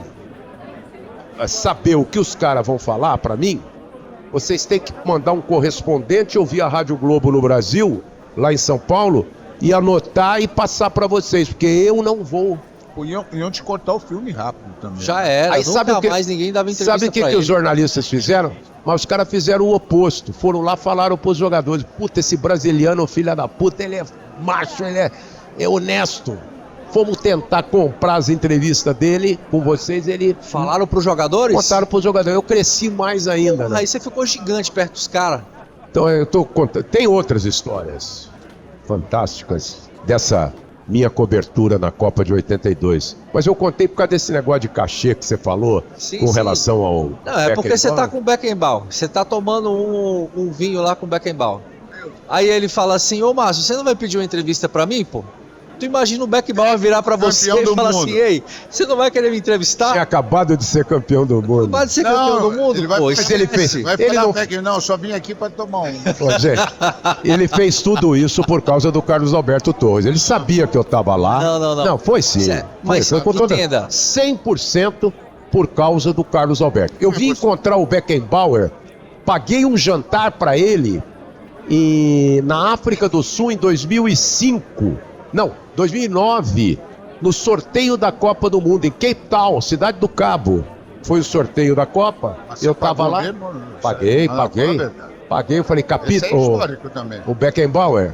saber o que os caras vão falar pra mim, vocês têm que mandar um correspondente ouvir a Rádio Globo no Brasil, lá em São Paulo, e anotar e passar pra vocês, porque eu não vou. Iam te cortar o filme rápido também. Já era, Aí, nunca mais ninguém dava entrevista sabe o que pra os ele. jornalistas fizeram? Mas os caras fizeram o oposto. Foram lá, falaram pros jogadores, puta, esse brasiliano, filho da puta, ele é macho, ele é honesto. Fomos tentar comprar as entrevistas dele com vocês, ele... Falaram pros jogadores? Contaram pros jogadores, eu cresci mais ainda. Né? Aí você ficou gigante perto dos caras. Então eu tô contando, tem outras histórias fantásticas dessa minha cobertura na Copa de 82. Mas eu contei por causa desse negócio de cachê que você falou, com relação ao... Não, é porque você tá com o Beckenbauer. Você tá tomando um vinho lá com o Beckenbauer. Aí ele fala assim, ô Márcio, você não vai pedir uma entrevista pra mim, pô? Tu imagina o Beckenbauer virar pra você e falar assim, ei, você não vai querer me entrevistar? Tinha acabado de ser campeão do mundo. Acabado de ser campeão do mundo, ele vai, pô. mas ele fez. Vai ele falar, não... não, só vim aqui pra tomar um. Ô, gente, ele fez tudo isso por causa do Carlos Alberto Torres. Ele sabia que eu tava lá. Não. Não, foi sim. Mas foi com toda... entenda. 100% por causa do Carlos Alberto. Eu vim encontrar o Beckenbauer, paguei um jantar pra ele na África do Sul em 2005. Não, 2009, no sorteio da Copa do Mundo, em Cape Town, Cidade do Cabo. Foi o sorteio da Copa, eu tava lá. Mesmo? Paguei. Paguei, eu falei, Esse é histórico também. o Beckenbauer,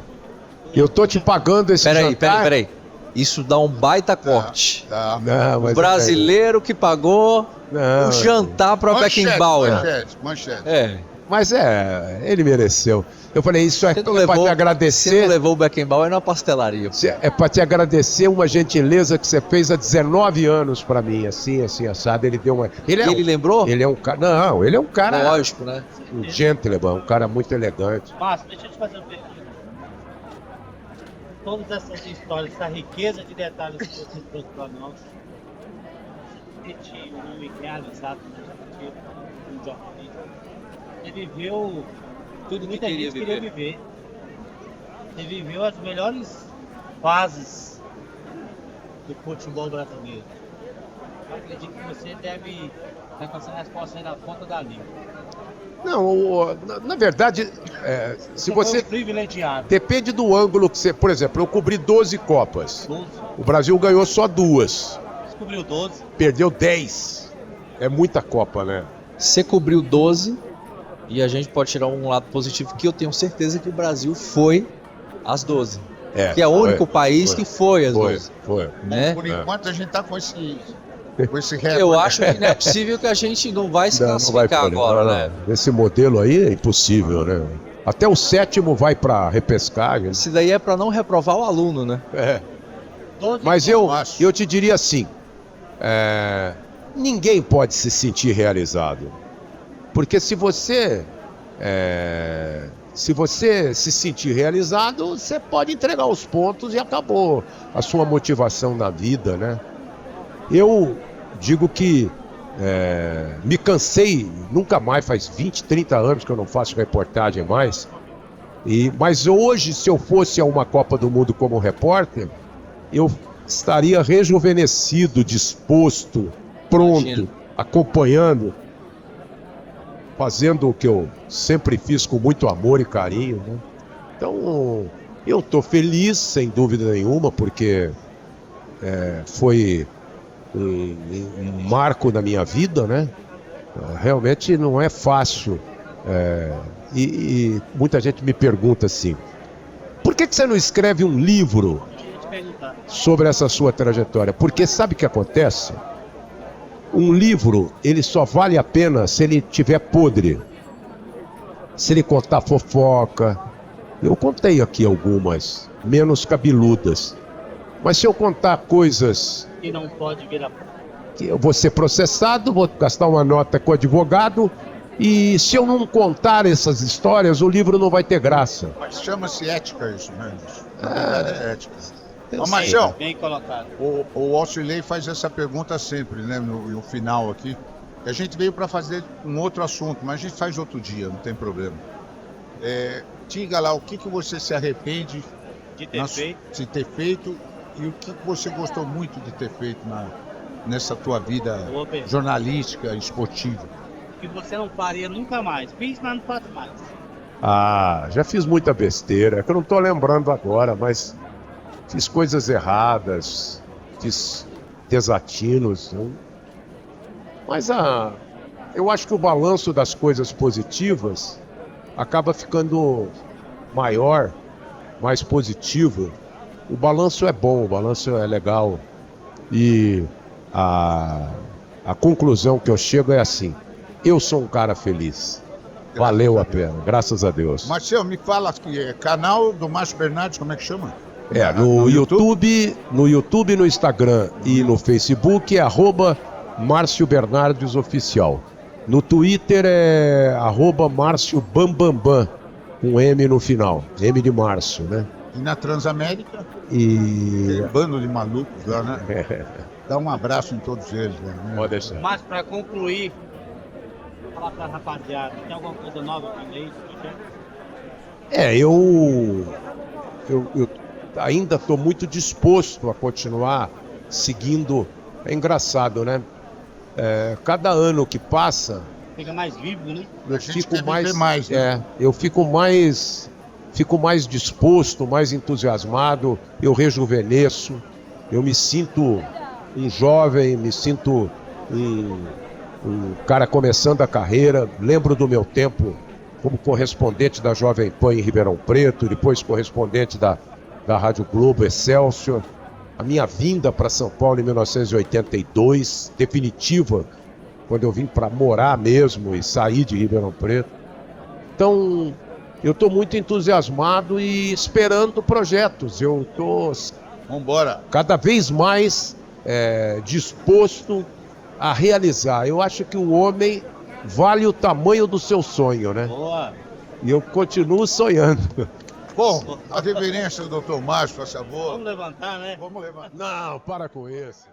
eu tô te pagando esse jantar. Peraí. Isso dá um baita corte. Não, mas O brasileiro que pagou o jantar para o Beckenbauer. Manchete. Mas ele mereceu. Eu falei, isso é para te agradecer. Você não levou o Beckenbauer na pastelaria. É para te agradecer uma gentileza que você fez há 19 anos para mim, assim, assado. Ele deu uma. Ele lembrou? Ele é um cara. Não, ele é um cara. Lógico, né? Um gentleman, um cara muito elegante. Márcio, deixa eu te fazer uma pergunta. Todas essas histórias, essa riqueza de detalhes que você trouxe para nós, você tinha um nome realizado na Jacatira, um jornalista. Você viveu tudo que muita gente queria viver. Você viveu as melhores fases do futebol brasileiro. Eu acredito que você deve estar com essa resposta aí na ponta da língua. Não, na verdade, se você. Privilegiado. Depende do ângulo que você. Por exemplo, eu cobri 12 Copas. 12. O Brasil ganhou só 2. Descobriu 12. Perdeu 10. É muita Copa, né? Você cobriu 12 e a gente pode tirar um lado positivo que eu tenho certeza que o Brasil foi às 12. Que é o único país que foi às 12. Foi. Né? Por enquanto a gente tá com esse recorde. Eu acho que não é possível que a gente não vai se classificar agora, né? Esse modelo aí é impossível, né? Até o 7º vai para repescagem. Isso daí é para não reprovar o aluno, né? Mas eu te diria assim, ninguém pode se sentir realizado. Porque se você se sentir realizado, você pode entregar os pontos e acabou a sua motivação na vida, né? Eu digo que me cansei, nunca mais, faz 20, 30 anos que eu não faço reportagem mais. Mas hoje, se eu fosse a uma Copa do Mundo como repórter, eu estaria rejuvenescido, disposto, pronto, acompanhando, fazendo o que eu sempre fiz com muito amor e carinho, né? Então, eu estou feliz, sem dúvida nenhuma, porque foi um marco na minha vida, né? Realmente não é fácil. E muita gente me pergunta assim, por que você não escreve um livro sobre essa sua trajetória? Porque sabe o que acontece? Um livro, ele só vale a pena se ele tiver podre. Se ele contar fofoca. Eu contei aqui algumas, menos cabeludas. Mas se eu contar coisas que não pode virar, que eu vou ser processado, vou gastar uma nota com o advogado, e se eu não contar essas histórias, o livro não vai ter graça. Mas chama-se ética isso, né? É ética. Marcelo, bem colocado. O Alcilei faz essa pergunta sempre, né? No final aqui. A gente veio para fazer um outro assunto, mas a gente faz outro dia, não tem problema. Diga lá o que você se arrepende De ter feito e o que você gostou muito de ter feito nessa tua vida jornalística, esportiva. Que você não faria nunca mais. Fiz, mas não faço mais. Já fiz muita besteira, que eu não estou lembrando agora, mas fiz coisas erradas, fiz desatinos. Né? Mas eu acho que o balanço das coisas positivas acaba ficando maior, mais positivo. O balanço é bom, o balanço é legal. E a conclusão que eu chego é assim: eu sou um cara feliz. Valeu a pena, graças a Deus. Marcelo, me fala aqui, canal do Márcio Bernardes, como é que chama? No YouTube, no Instagram e no Facebook é @Márcio Bernardes Oficial. No Twitter é @MárcioBambambam, com M no final, M de Márcio, né? E na Transamérica? E bando de malucos lá, né? Dá um abraço em todos eles, né? Pode deixar. Mas para concluir, falar para a rapaziada, tem alguma coisa nova que lei? Eu ainda estou muito disposto a continuar seguindo. É engraçado, né? Cada ano que passa, fica mais vivo, né? Eu fico mais disposto, mais entusiasmado, eu rejuvenesço, eu me sinto um jovem, me sinto um cara começando a carreira. Lembro do meu tempo como correspondente da Jovem Pan em Ribeirão Preto, depois correspondente da Rádio Globo Excelsior. a minha vinda para São Paulo em 1982, definitiva, quando eu vim para morar mesmo e sair de Ribeirão Preto. Então, eu estou muito entusiasmado e esperando projetos. Eu estou Vambora. cada vez mais disposto a realizar. Eu acho que o homem vale o tamanho do seu sonho, né? Boa. E eu continuo sonhando. Bom, a reverência do Dr. Márcio, por favor. Vamos levantar, né? Vamos levantar. Não, para com isso.